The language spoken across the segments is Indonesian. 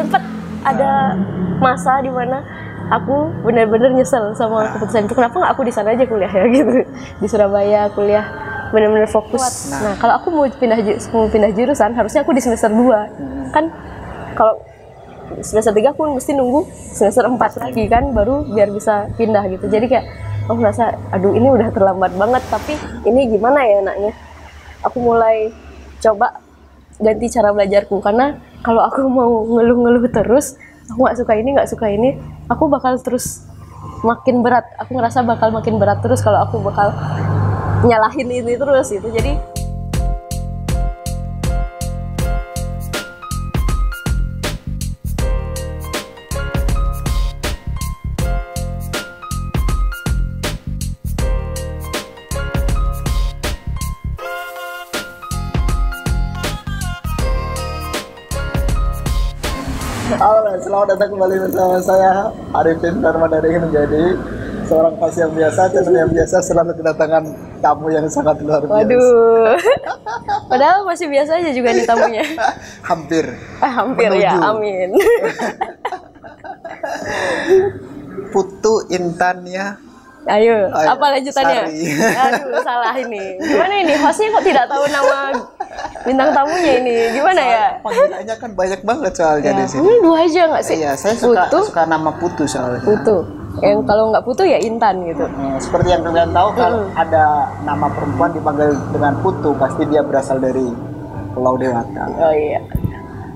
sempat ada masa di mana aku benar-benar nyesel sama keputusan itu. Kenapa nggak aku di sana aja kuliah ya gitu, di Surabaya kuliah benar-benar fokus. Nah kalau aku mau pindah jurusan harusnya aku di semester 2 kan. Kalau semester 3 aku mesti nunggu semester 4 lagi kan baru biar bisa pindah gitu. Jadi kayak aku merasa aduh ini udah terlambat banget, tapi ini gimana ya enaknya. Aku mulai coba ganti cara belajarku, karena kalau aku mau ngeluh-ngeluh terus, aku nggak suka ini, aku bakal terus makin berat. Aku ngerasa bakal makin berat terus kalau aku bakal nyalahin ini terus gitu. Jadi Halo, selamat datang kembali bersama saya Arifin Dharma dari menjadi seorang pasien biasa, channel yang biasa selalu kedatangan tamu yang sangat luar biasa. waduh, padahal masih biasa aja juga nih tamunya. Hampir. Hampir Menuju. ya, amin. Putu Intania. Ayo, apa lanjutannya? Sari. Aduh, salah ini. Gimana ini? Hostnya kok tidak tahu nama bintang tamunya ini? Gimana ya? Panggilannya kan banyak banget soalnya di sini. Ini dua aja nggak sih? Iya, saya suka nama Putu soalnya. Putu. Yang kalau nggak Putu ya Intan gitu. Seperti yang kalian tahu, kalau ada nama perempuan dipanggil dengan Putu, pasti dia berasal dari Pulau Dewata. Oh iya.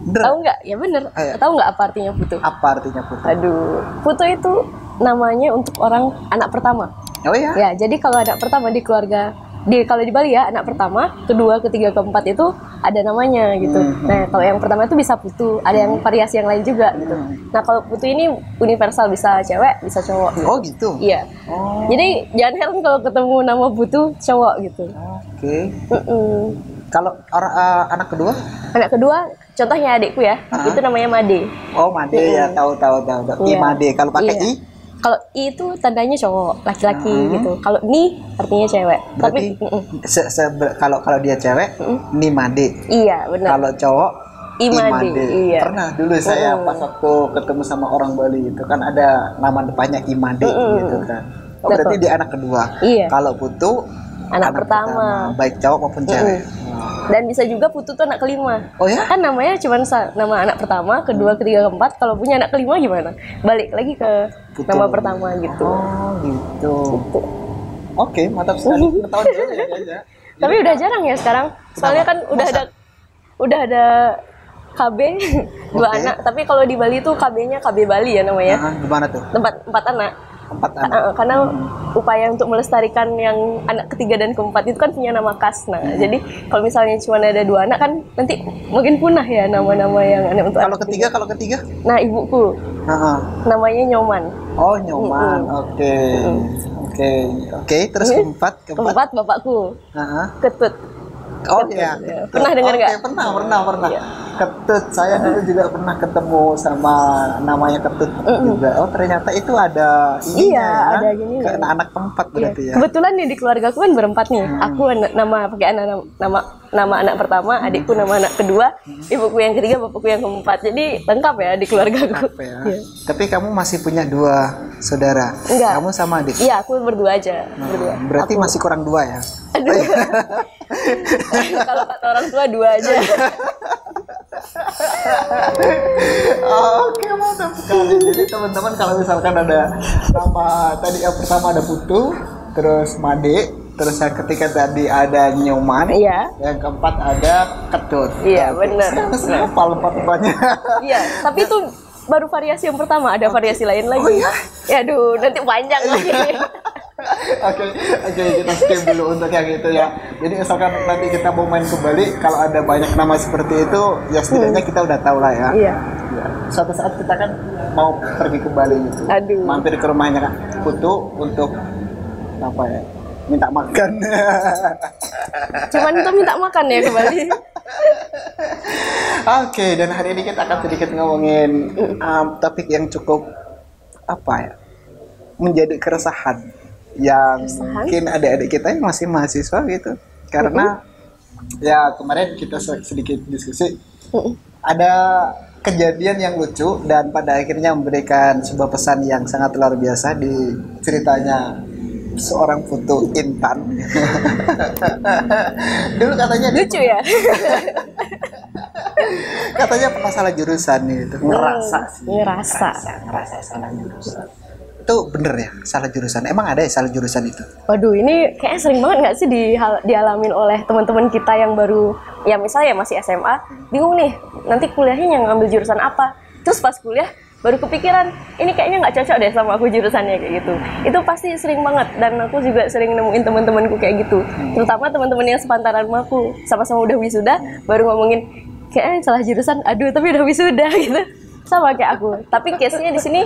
Tahu nggak? Ya bener. Tahu nggak apa artinya Putu? Apa artinya Putu? Aduh, Putu itu namanya untuk orang anak pertama. Oh ya? Ya, jadi kalau anak pertama di keluarga, kalau di Bali ya, anak pertama, kedua, ketiga, keempat itu ada namanya gitu. Nah, kalau yang pertama itu bisa Putu, ada yang variasi yang lain juga gitu. Nah, kalau Putu ini universal, bisa cewek, bisa cowok. Gitu. Oh gitu? Iya. Oh. Jadi jangan heran kalau ketemu nama Putu cowok gitu. Oke. Kalau anak kedua? Anak kedua, contohnya adikku ya, itu namanya Made. Oh Made ya, tahu. Iya. Made. Kalau pakai Iya. I? Kalau I itu tandanya cowok, laki-laki gitu. Kalau Ni artinya cewek. Berarti kalau dia cewek, Ni Made. Iya, benar. Kalau cowok, Imade. Iya. Pernah dulu saya pas waktu ketemu sama orang Bali itu kan ada nama depannya Imade gitu kan. Oh, berarti dia anak kedua. Iya. Kalau Putu Anak pertama. baik cowok maupun cewek. Dan bisa juga Putu tuh anak kelima. Oh ya? Kan namanya cuma nama anak pertama, kedua, ketiga, keempat. Kalau punya anak kelima gimana? Balik lagi ke Putu. nama pertama gitu. Oh gitu. Gitu. Oke, mantap sekali. Tahun dulu ya kayaknya. Tapi udah jarang ya sekarang. Soalnya kan udah ada KB dua anak. Tapi kalau di Bali tuh KB-nya KB Bali ya namanya. Gimana tuh? Tempat 4 anak. 4 anak. Karena upaya untuk melestarikan yang anak ketiga dan keempat itu kan punya nama khas. Nah, jadi kalau misalnya cuma ada 2 anak kan nanti mungkin punah ya nama-nama yang aneh untuk Kalau anak ketiga? Nah, ibuku namanya Nyoman. Oh, Nyoman. Oke. Terus Keempat bapakku. Ketut. Oh iya. Pernah dengar nggak? Pernah. Iya. Ketut. Saya dulu juga pernah ketemu sama namanya Ketut juga. Oh, ternyata itu ada ininya. Iya, ya? ada gini. Karena anak keempat berarti ya. Kebetulan nih di keluarga aku kan berempat nih. Aku pakai nama anak pertama, adikku nama anak kedua, ibuku yang ketiga, bapakku yang keempat. Jadi lengkap ya di keluarga aku. Ya. Tapi kamu masih punya 2 saudara. Enggak. Kamu sama adik. Iya, aku berdua aja. Berarti masih kurang 2 ya. Aduh. Kalau kata orang tua 2 aja. Oke, mantap sekali. Jadi teman-teman kalau misalkan ada nama tadi yang pertama ada Putu, terus Made, terus yang ketiga tadi ada Nyoman, yang keempat ada Ketut. Iya, benar. Saya hafal 4-empatnya. Iya, tapi itu baru variasi yang pertama, ada variasi lain lagi. Oh iya? Ya aduh, nanti panjang lagi. Oke, kita skip dulu untuk yang itu ya. Jadi misalkan nanti kita mau main ke Bali, kalau ada banyak nama seperti itu, ya setidaknya kita udah tahu lah ya. Iya. Suatu saat kita kan mau pergi ke Bali gitu. Aduh. Mampir ke rumahnya Kak Putu untuk apa ya? Minta makan. Cuman itu minta makan ya ke Bali. Oke, dan hari ini kita akan sedikit ngomongin topik yang cukup apa ya? Menjadi keresahan yang mungkin adik-adik kita yang masih mahasiswa gitu. Karena ya kemarin kita sedikit diskusi, ada kejadian yang lucu dan pada akhirnya memberikan sebuah pesan yang sangat luar biasa di ceritanya seorang putu Intan. Dulu katanya lucu ya. Katanya pernah salah jurusan itu. Ngerasa salah jurusan. Itu bener ya, salah jurusan. Emang ada ya salah jurusan itu? Waduh, ini kayaknya sering banget nggak sih dialamin oleh teman-teman kita yang baru, ya misalnya masih SMA, bingung nih, nanti kuliahnya yang ngambil jurusan apa. Terus pas kuliah, baru kepikiran, ini kayaknya nggak cocok deh sama aku jurusannya kayak gitu. Itu pasti sering banget, dan aku juga sering nemuin teman-temanku kayak gitu. Terutama teman-teman yang sepantaran sama aku, sama-sama udah wisuda, baru ngomongin, kayaknya salah jurusan, aduh tapi udah wisuda gitu. Sama kayak aku, tapi case-nya di sini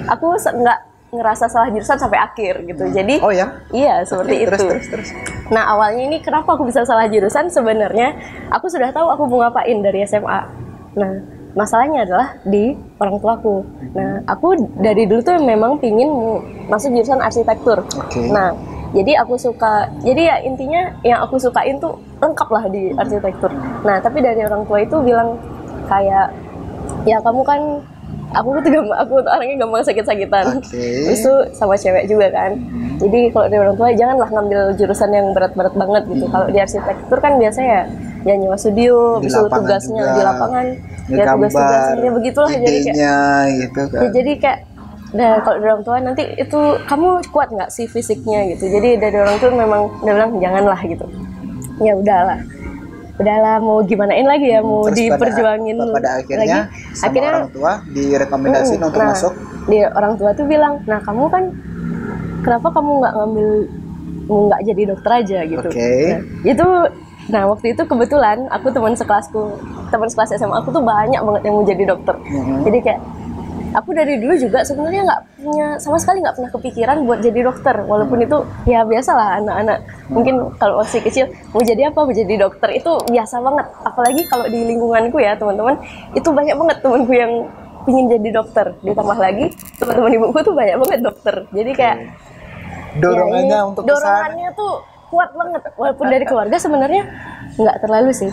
aku nggak ngerasa salah jurusan sampai akhir gitu. Jadi oh ya? Iya, seperti itu. Terus. Nah, awalnya ini kenapa aku bisa salah jurusan? Sebenarnya aku sudah tahu aku mau ngapain dari SMA. Nah, masalahnya adalah di orang tuaku. Nah, aku dari dulu tuh memang pingin masuk jurusan arsitektur. Nah, jadi aku suka, jadi ya intinya yang aku sukain tuh lengkap lah di arsitektur. Nah, tapi dari orang tua itu bilang kayak, ya kamu kan, aku tuh orangnya gampang sakit-sakitan. Itu sama cewek juga kan. Jadi kalau dari orang tua janganlah ngambil jurusan yang berat-berat banget gitu. Kalau di arsitektur kan biasanya ya nyewa studio, bisa tugasnya juga di lapangan, ya tugas-tugasnya begitulah. Jadi kayak gitu kan. Ya, jadi kayak, nah kalau dari orang tua nanti itu kamu kuat nggak sih fisiknya gitu. Jadi dari orang tua memang udah bilang janganlah gitu. Ya udahlah mau gimanain lagi ya, mau diperjuangin pada akhirnya lagi. Akhirnya orang tua direkomendasi untuk masuk. Di orang tua tuh bilang, nah kamu kan kenapa kamu nggak jadi dokter aja gitu. Nah waktu itu kebetulan aku teman sekelas SMA aku tuh banyak banget yang mau jadi dokter. Jadi kayak aku dari dulu juga sebenarnya sama sekali nggak pernah kepikiran buat jadi dokter, walaupun itu ya biasalah anak-anak mungkin kalau masih kecil mau jadi apa, mau jadi dokter itu biasa banget. Apalagi kalau di lingkunganku ya teman-teman, itu banyak banget temanku yang ingin jadi dokter, ditambah lagi teman-teman ibuku tuh banyak banget dokter. Jadi kayak dorongannya untuk dorongannya tuh kuat banget, walaupun dari keluarga sebenarnya nggak terlalu sih,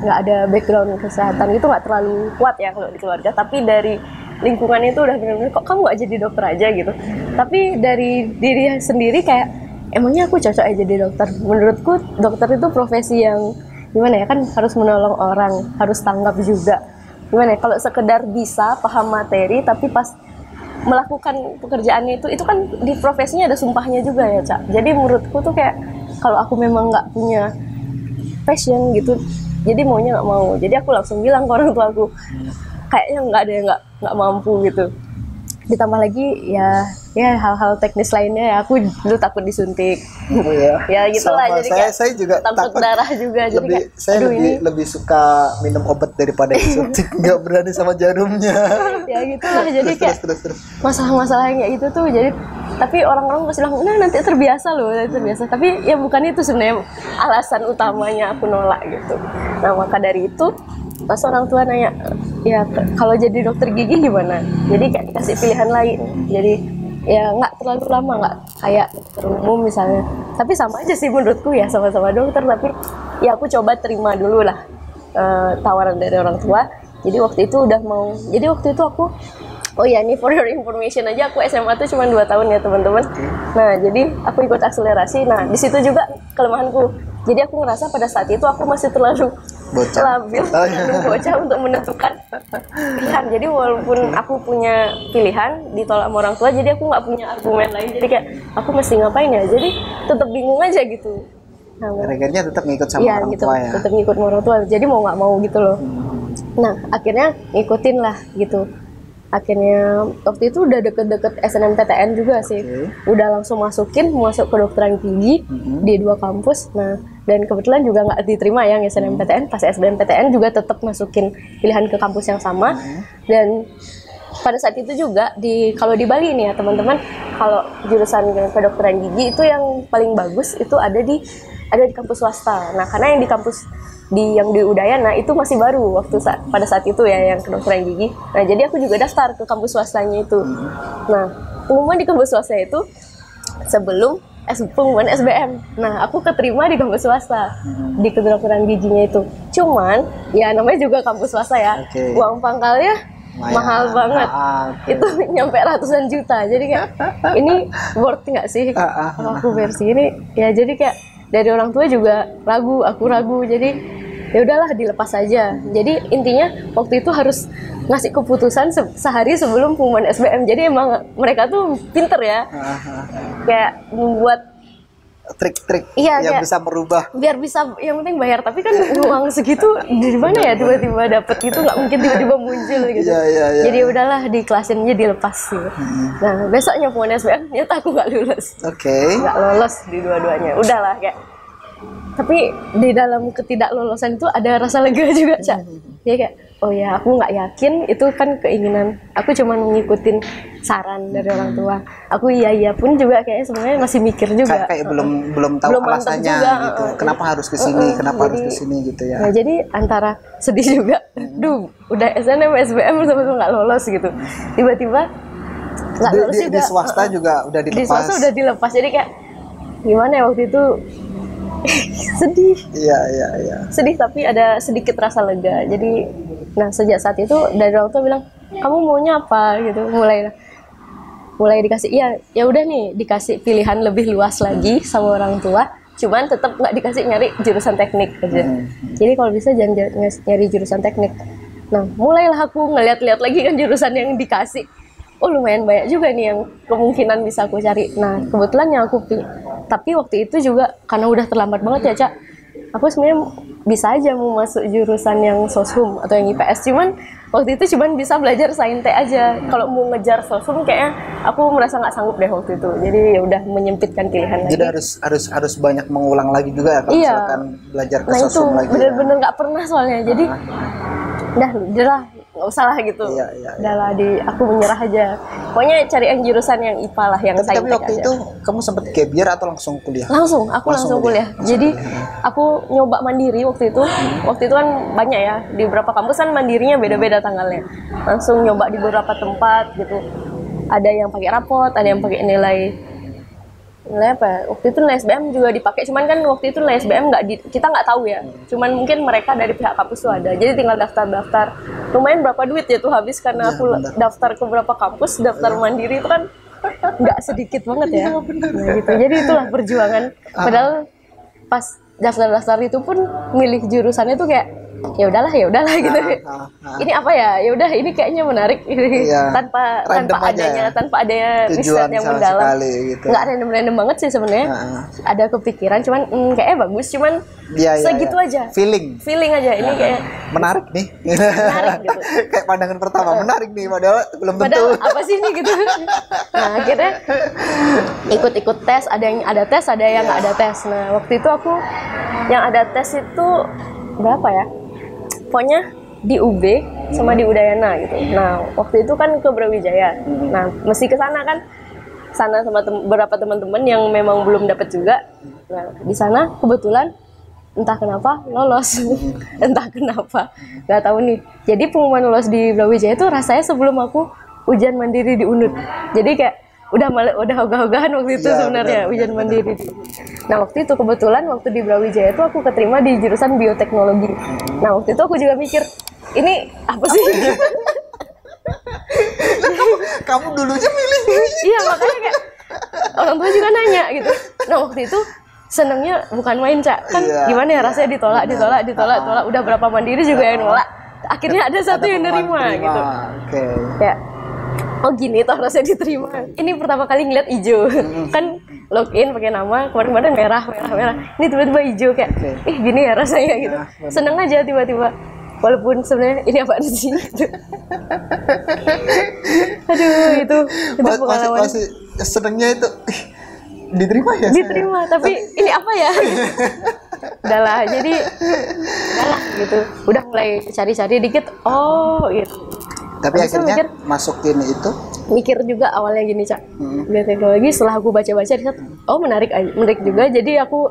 nggak ada background kesehatan itu nggak terlalu kuat ya kalau di keluarga, tapi dari lingkungan itu udah benar-benar kok kamu nggak jadi dokter aja gitu. Tapi dari diri sendiri kayak emangnya aku cocok aja jadi dokter. Menurutku dokter itu profesi yang gimana ya, kan harus menolong orang, harus tanggap juga. Gimana ya, kalau sekedar bisa paham materi tapi pas melakukan pekerjaannya itu kan di profesinya ada sumpahnya juga ya Cak. Jadi menurutku tuh kayak kalau aku memang nggak punya passion gitu, jadi maunya nggak mau. Jadi aku langsung bilang ke orang tua aku, kayaknya nggak ada yang nggak mampu gitu. Ditambah lagi ya hal-hal teknis lainnya ya, aku dulu takut disuntik. Ya gitulah, jadi saya juga takut darah juga. Jadi kayak, saya lebih suka minum obat daripada disuntik. Nggak berani sama jarumnya. Ya gitulah, jadi kayak masalah-masalah yang kayak gitu tuh. Jadi tapi orang-orang pasti bilang, nah nanti terbiasa loh, terbiasa. Tapi ya bukan itu sebenarnya alasan utamanya aku nolak gitu. Nah maka dari itu pas orang tua nanya, ya kalau jadi dokter gigi gimana? Jadi kayak dikasih pilihan lain. Jadi ya nggak terlalu lama, nggak kayak dokter umum misalnya. Tapi sama aja sih menurutku ya, sama-sama dokter. Tapi ya aku coba terima dulu lah tawaran dari orang tua. Jadi waktu itu udah mau. Jadi waktu itu aku, oh ya ini for your information aja, aku SMA tuh cuma 2 tahun ya teman-teman. Nah jadi aku ikut akselerasi. Nah di situ juga kelemahanku. Jadi aku ngerasa pada saat itu aku masih terlalu labil, bocah untuk menentukan pilihan. Jadi walaupun aku punya pilihan ditolak sama orang tua, jadi aku nggak punya argumen lain. Jadi kayak aku mesti ngapain ya? Jadi tetap bingung aja gitu. Nah, akhirnya tetap ngikut sama orang tua ya. Tetap ngikut sama orang tua. Jadi mau nggak mau gitu loh. Nah akhirnya ngikutin lah gitu. Akhirnya waktu itu udah deket-deket SNMPTN juga sih. Udah langsung masuk ke kedokteran gigi di 2 kampus. Nah dan kebetulan juga nggak diterima yang SNMPTN, pas SBMPTN juga tetap masukin pilihan ke kampus yang sama. Dan pada saat itu juga kalau di Bali nih ya teman-teman, kalau jurusan kedokteran gigi itu yang paling bagus itu ada di kampus swasta. Nah karena yang di kampus yang di Udayana itu masih baru pada saat itu ya yang kedokteran gigi. Nah jadi aku juga daftar ke kampus swastanya itu. Nah pengumuman di kampus swasta itu sebelum pengumuman SBM. Nah, aku keterima di kampus swasta di kedokteran giginya itu. Cuman ya namanya juga kampus swasta ya. Uang pangkalnya mahal banget. Itu nyampe ratusan juta. Jadi kayak ini worth nggak sih kalau aku versi ini? Ya jadi kayak dari orang tua juga aku ragu. Jadi ya udahlah dilepas aja. Jadi intinya waktu itu harus ngasih keputusan sehari sebelum pengumuman SBM. Jadi emang mereka tuh pinter ya, kayak membuat trik-trik yang bisa merubah. Biar bisa, yang penting bayar. Tapi kan uang segitu dari mana ya tiba-tiba dapet gitu, nggak mungkin tiba-tiba muncul gitu. Jadi udahlah diklasin aja, dilepas gitu. Nah besoknya pengumuman SBM ternyata aku nggak lulus. Nggak lolos di dua-duanya. Udahlah kayak. Tapi di dalam ketidaklolosan itu ada rasa lega juga, Cak. Ya kayak, oh ya aku nggak yakin, itu kan keinginan. Aku cuma ngikutin saran dari orang tua. Aku iya pun juga kayaknya sebenarnya masih mikir juga. Kayak belum tahu alasannya juga, gitu. Kenapa harus kesini, kenapa harus kesini gitu ya. Nah, jadi antara sedih juga, udah SNM, SBM sama-sama nggak lolos gitu. Tiba-tiba nggak lolos juga. Di swasta juga udah dilepas. Di swasta udah dilepas, jadi kayak gimana ya waktu itu. Sedih. Iya. Sedih tapi ada sedikit rasa lega. Jadi, nah sejak saat itu dari orang tua bilang, kamu maunya apa gitu. Mulai dikasih, ya udah nih dikasih pilihan lebih luas lagi sama orang tua. Cuman tetap nggak dikasih nyari jurusan teknik aja. Jadi kalau bisa jangan nyari jurusan teknik. Nah, mulailah aku ngeliat-liat lagi kan jurusan yang dikasih. Oh lumayan banyak juga nih yang kemungkinan bisa aku cari. Nah kebetulan yang aku pilih, tapi waktu itu juga karena udah terlambat banget ya Cak, aku sebenarnya bisa aja mau masuk jurusan yang soshum atau yang IPS, cuman waktu itu cuman bisa belajar sainte aja. Kalau mau ngejar soshum kayaknya aku merasa nggak sanggup deh waktu itu, jadi ya udah menyempitkan pilihan lagi. Jadi harus banyak mengulang lagi juga kalau misalkan belajar ke soshum lagi. Nah itu bener-bener nggak pernah soalnya, jadi udah nggak usah lah gitu. Udahlah aku menyerah aja. Pokoknya cari yang jurusan yang IPA lah, yang saintek aja. Tapi waktu itu kamu sempat gap year atau langsung kuliah? Aku langsung kuliah. Jadi aku nyoba mandiri waktu itu. Waktu itu kan banyak ya, di beberapa kampus kan mandirinya beda-beda tanggalnya. Langsung nyoba di beberapa tempat gitu. Ada yang pakai rapot, ada yang pakai nilai apa? Waktu itu nilai SBM juga dipakai, cuman kan waktu itu nilai SBM kita nggak tahu ya. Cuman mungkin mereka dari pihak kampus tuh ada. Jadi tinggal daftar. Lumayan berapa duit ya tuh habis karena aku daftar ke beberapa kampus, daftar mandiri itu kan nggak sedikit banget ya. Nah, gitu. Jadi itulah perjuangan. Padahal pas daftar itu pun milih jurusannya tuh kayak ya udahlah gitu. Ini apa ya? Ya udah ini kayaknya menarik tanpa adanya riset yang mendalam. Gitu. Nggak random banget sih sebenarnya. Ada kepikiran cuman kayaknya bagus, cuman segitu aja. Feeling aja ini kayak menarik nih. Menarik gitu. Kayak pandangan pertama menarik nih, padahal belum tentu. Padahal apa sih ini gitu. Nah, akhirnya ikut tes, ada yang ada tes, ada yang nggak ada tes. Nah, waktu itu aku yang ada tes itu berapa ya? Pokoknya di UB sama di Udayana gitu. Nah, waktu itu kan ke Brawijaya. Nah, mesti ke sana kan. Sana sama beberapa teman-teman yang memang belum dapat juga. Nah, di sana kebetulan entah kenapa lolos. Entah kenapa. Nggak tahu nih. Jadi pengumuman lolos di Brawijaya itu rasanya sebelum aku ujian mandiri di UNUD. Jadi kayak udah ogah-ogahan waktu itu sebenarnya ujian mandiri. Nah waktu itu kebetulan waktu di Brawijaya itu aku keterima di jurusan bioteknologi. Nah waktu itu aku juga mikir ini apa sih? kamu dulunya milih. Iya makanya kayak orang tua juga nanya gitu. Nah waktu itu senengnya bukan main Cak, kan gimana ya rasanya ditolak. Udah berapa mandiri juga yang nolak. Akhirnya ada satu yang nerima gitu. Ya. Oh gini toh rasanya diterima. Ini pertama kali ngeliat hijau. Kan login pakai nama, kemarin merah. Ini tiba-tiba hijau kayak, gini ya rasanya gitu. Seneng aja tiba-tiba. Walaupun sebenarnya ini apaan sih? Aduh itu pengalaman. Masih senengnya itu diterima ya? Diterima, tapi ini apa ya? Udahlah, jadi gitu. Udah mulai cari-cari dikit. Oh gitu. Tapi akhirnya masukin itu mikir juga awalnya gini Cak, bioteknologi. Setelah aku baca-baca oh menarik juga, jadi aku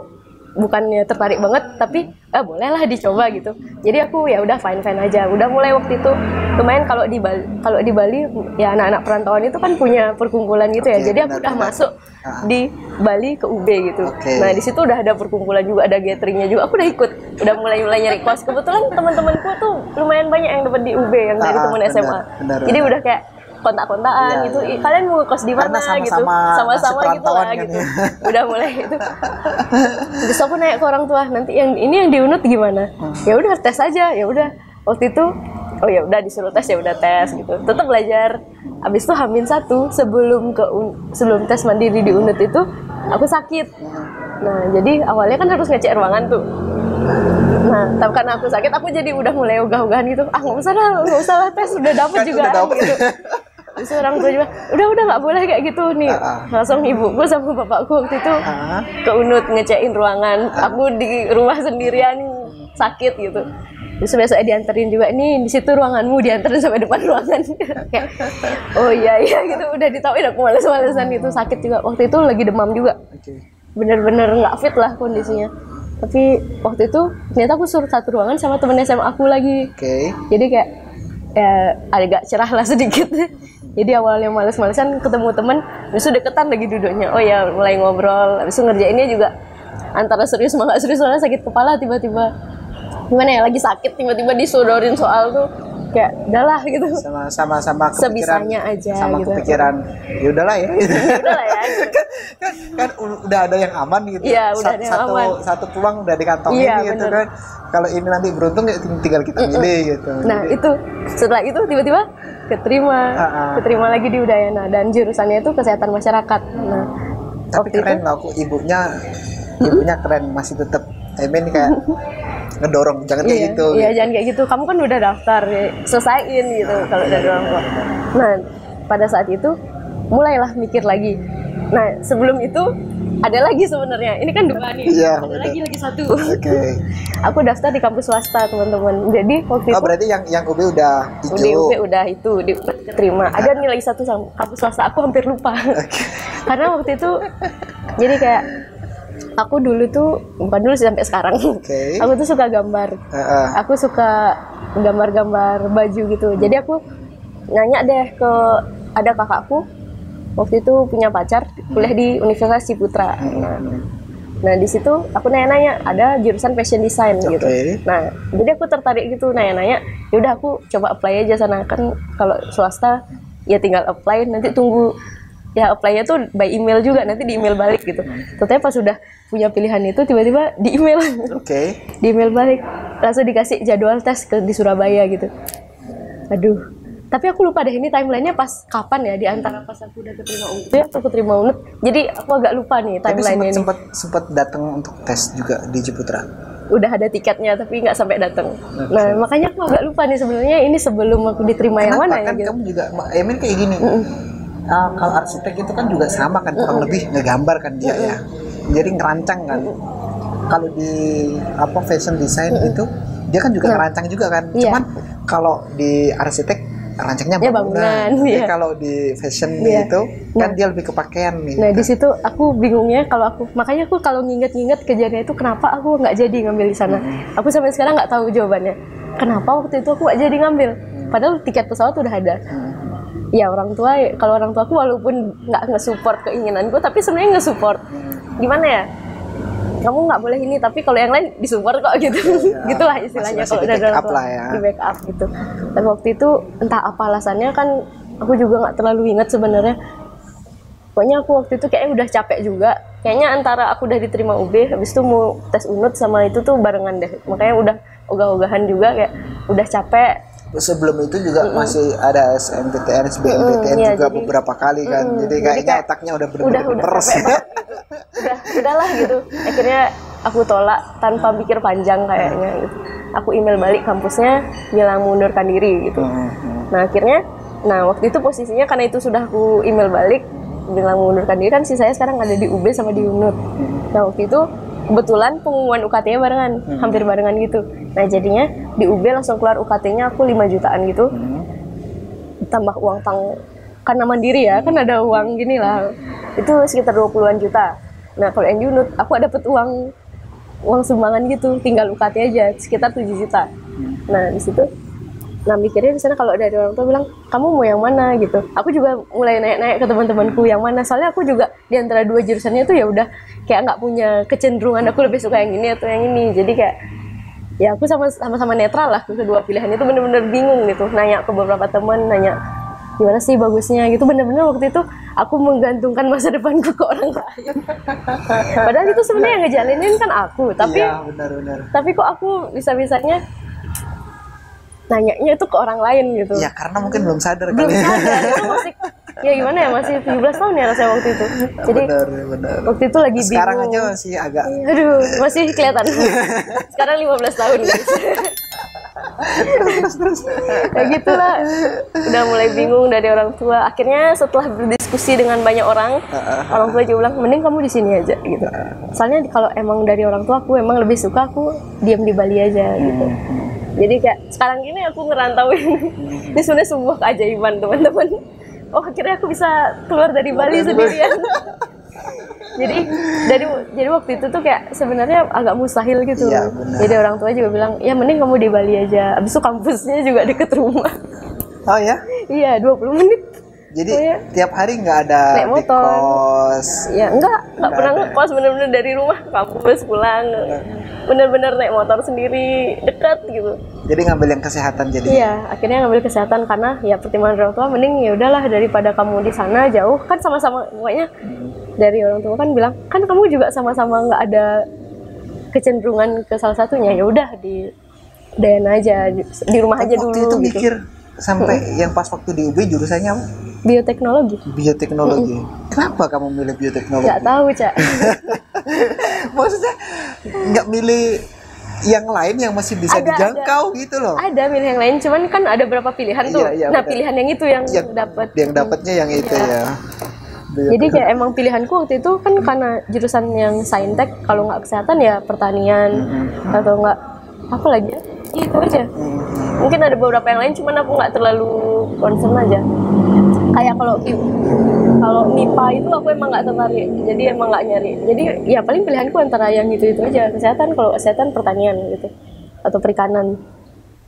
bukannya tertarik banget, tapi bolehlah dicoba gitu. Jadi aku ya udah fine aja. Udah mulai waktu itu lumayan. Kalau di Bali ya anak-anak perantauan itu kan punya perkumpulan gitu ya. Jadi aku udah masuk di Bali ke UB gitu. Nah di situ udah ada perkumpulan juga, ada gatheringnya juga. Aku udah ikut, udah mulai nyari kos. Kebetulan teman-temanku tuh lumayan banyak yang dapat di UB yang dari teman SMA. Jadi udah kayak kontak-kontakan gitu, kalian mau kos di mana gitu, sama-sama gitu lah gitu. Udah mulai itu. Terus aku nanya ke orang tua, nanti yang ini yang di UNUT gimana? Ya udah tes aja, ya udah. Waktu itu oh ya udah disuruh tes, ya udah tes gitu. Tetap belajar. Abis itu H-1 sebelum tes mandiri di UNUT itu aku sakit. Nah, jadi awalnya kan harus ngecek ruangan tuh. Nah, tapi karena aku sakit, aku jadi udah mulai ogah-ogahan gitu. Nggak usah lah tes, udah dapet juga gitu. Terus orang tua juga, udah nggak boleh kayak gitu nih. Langsung ibuku sama bapakku waktu itu ke UNUT ngecekin ruangan. Aku di rumah sendirian sakit gitu. Terus besok dianterin juga, nih di situ ruanganmu, dianterin sampai depan ruangan. Kayak, oh iya gitu, udah ditauin aku males-malesan itu, sakit juga. Waktu itu lagi demam juga. Bener-bener nggak fit lah kondisinya. Tapi waktu itu ternyata aku suruh satu ruangan sama temen SMA aku lagi. Jadi kayak ya agak cerah lah sedikit. Jadi awalnya males-malesan, ketemu temen, habis itu deketan lagi duduknya. Oh ya mulai ngobrol, habis itu ngerjainnya juga antara serius sama gak serius, soalnya sakit kepala tiba-tiba. Gimana ya, lagi sakit tiba-tiba disodorin soal tuh. Kayak udahlah gitu. Sama sebisanya aja sama gitu. Kepikiran ya udahlah ya. Udahlah ya. Gitu. kan udah ada yang aman gitu. Iya, udah ada yang aman. Satu peluang udah dikantongin gitu kan. Kalau ini nanti beruntung ya tinggal kita milih gitu. Nah, itu setelah itu tiba-tiba keterima lagi di Udayana, dan jurusannya itu kesehatan masyarakat. Nah, tapi keren loh, aku ibunya keren, masih tetap kayak ngedorong, jangan kayak gitu. Iya, jangan kayak gitu. Kamu kan udah daftar, selesaiin gitu kalau dari orang tua. Nah, pada saat itu mulailah mikir lagi. Nah, sebelum itu ada lagi sebenarnya. Ini kan dua nih. Iya, ada lagi satu. Aku daftar di kampus swasta, teman-teman. Jadi waktu itu berarti yang UB udah hijau. UB udah itu diterima. Ada nih lagi satu sama kampus swasta, aku hampir lupa. Karena waktu itu jadi kayak aku dulu tuh, bukan dulu sih, sampai sekarang. Aku tuh suka gambar. Aku suka gambar-gambar baju gitu. Jadi aku nanya deh ke ada kakakku waktu itu punya pacar kuliah di Universitas Ciputra. Nah di situ aku nanya-nanya ada jurusan fashion design gitu. Nah jadi aku tertarik gitu nanya-nanya. Yaudah aku coba apply aja sana, kan kalau swasta ya tinggal apply, nanti tunggu ya apply-nya tuh by email juga, nanti di email balik gitu. Ternyata pas sudah punya pilihan itu tiba-tiba di email. Di email balik langsung dikasih jadwal tes di Surabaya gitu. Aduh. Tapi aku lupa deh ini timelinenya pas kapan ya, di antara pas aku udah keterima UNUT atau keterima UNUT. Jadi aku agak lupa nih timelinenya. Tapi sempat datang untuk tes juga di Ciputra. Udah ada tiketnya tapi nggak sampai datang. Nah makanya aku agak lupa nih sebenarnya ini sebelum aku diterima yang mana ya gitu. Kamu juga kayak gini. Kalau arsitek itu kan juga sama kan, kurang lebih ngegambar kan dia ya. Jadi ngerancang kan. Kalau di fashion design itu dia kan juga ngerancang juga kan. Cuman kalau di arsitek rancangnya bangunan. Kalau di fashion itu kan dia lebih ke pakaian nih. Nah di situ aku bingungnya, makanya aku kalau nginget kejadian itu kenapa aku nggak jadi ngambil di sana. Aku sampai sekarang nggak tahu jawabannya. Kenapa waktu itu aku nggak jadi ngambil? Padahal tiket pesawat udah ada. Ya kalau orang tua aku walaupun nggak nge-support keinginanku, tapi sebenarnya nge-support. Gimana ya? Kamu nggak boleh ini, tapi kalau yang lain disupport kok gitu. Gitulah istilahnya kalau udah orang tua di backup gitu. Tapi waktu itu entah apa alasannya kan aku juga nggak terlalu ingat sebenarnya. Pokoknya aku waktu itu kayaknya udah capek juga. Kayaknya antara aku udah diterima UB, habis itu mau tes UNUT sama itu tuh barengan deh. Makanya udah ogah-ogahan juga, kayak udah capek. Sebelum itu juga masih ada SNMPTN, SBMPTN juga jadi, beberapa kali kan. Jadi kayaknya otaknya udah bener-bener peres. Udahlah gitu. Akhirnya aku tolak tanpa pikir panjang kayaknya gitu. Aku email balik kampusnya bilang mengundurkan diri gitu. Nah akhirnya, waktu itu posisinya karena itu sudah aku email balik bilang mengundurkan diri, kan sih saya sekarang ada di UB sama di UNUT. Nah waktu itu kebetulan pengumuman UKT-nya barengan, hampir barengan gitu. Nah jadinya di UB langsung keluar UKT-nya aku 5 jutaan gitu. Tambah uang karena mandiri ya, kan ada uang gini lah. Itu sekitar 20-an juta. Nah kalau yang di UNUT aku dapet uang uang sumbangan gitu, tinggal UKT aja sekitar 7 juta. Nah di situ, nah mikirnya di sana kalau dari orang tua bilang kamu mau yang mana gitu, aku juga mulai naik-naik ke teman-temanku yang mana, soalnya aku juga di antara dua jurusannya tuh ya udah kayak nggak punya kecenderungan aku lebih suka yang ini atau yang ini, jadi kayak ya aku sama-sama netral lah kedua pilihan itu, bener-bener bingung gitu, nanya ke beberapa teman, nanya gimana sih bagusnya gitu, bener-bener waktu itu aku menggantungkan masa depanku ke orang lain. Padahal itu sebenarnya yang ngejalinin kan aku, tapi iya, benar-benar. tapi kok aku bisa-bisanya nanyanya itu ke orang lain gitu. Ya karena mungkin belum sadar Belum kali ya. sadar, itu masih ya gimana ya, masih 17 tahun ya rasanya waktu itu. Jadi Benar. waktu itu lagi bingung. Sekarang aja masih agak Aduh, masih kelihatan. Sekarang 15 tahun guys. Ya gitulah. Udah mulai bingung dari orang tua. Akhirnya setelah berdiskusi dengan banyak orang tua juga bilang mending kamu di sini aja gitu. Soalnya kalau emang dari orang tua aku emang lebih suka aku diam di Bali aja gitu. Jadi kayak sekarang gini aku ngerantauin. Ini sebenarnya sebuah keajaiban teman-teman. Oh akhirnya aku bisa keluar dari Bali sendirian. jadi waktu itu tuh kayak sebenarnya agak mustahil gitu. Iya, jadi orang tua juga bilang ya mending kamu di Bali aja. Abis itu kampusnya juga deket rumah. Oh ya? Iya 20 menit. Jadi ya. tiap hari nggak ada naik motor. di kos? Ya nggak pernah ngekos, bener-bener dari rumah ke kampus pulang. Bener-bener naik motor sendiri, dekat gitu. Jadi ngambil yang kesehatan jadi? Iya, akhirnya ngambil kesehatan karena ya pertimbangan orang tua mending ya udahlah daripada kamu di sana jauh kan sama-sama, pokoknya dari orang tua kan bilang kan kamu juga sama-sama nggak ada kecenderungan ke salah satunya, ya udah di Dayan aja di rumah aja dulu. Waktu itu gitu. mikir sampai yang pas waktu di UB jurusannya apa? Bioteknologi. Bioteknologi. Kenapa kamu milih bioteknologi? Nggak tahu Cak. Maksudnya nggak milih yang lain yang masih bisa dijangkau gitu loh? Ada milih yang lain, cuman kan ada berapa pilihan tuh. Iya, nah bener. pilihan yang itu yang dapat. Yang dapatnya yang itu ya. Jadi kayak emang pilihanku waktu itu kan karena jurusan yang saintek, kalau nggak kesehatan ya pertanian atau nggak apa lagi ya, itu aja. Mungkin ada beberapa yang lain, cuman aku nggak terlalu concern aja. Kayak kalau MIPA itu aku emang nggak tertarik, jadi emang nggak nyari. Jadi ya paling pilihanku antara yang itu aja, kesehatan, kalau kesehatan pertanian gitu atau perikanan.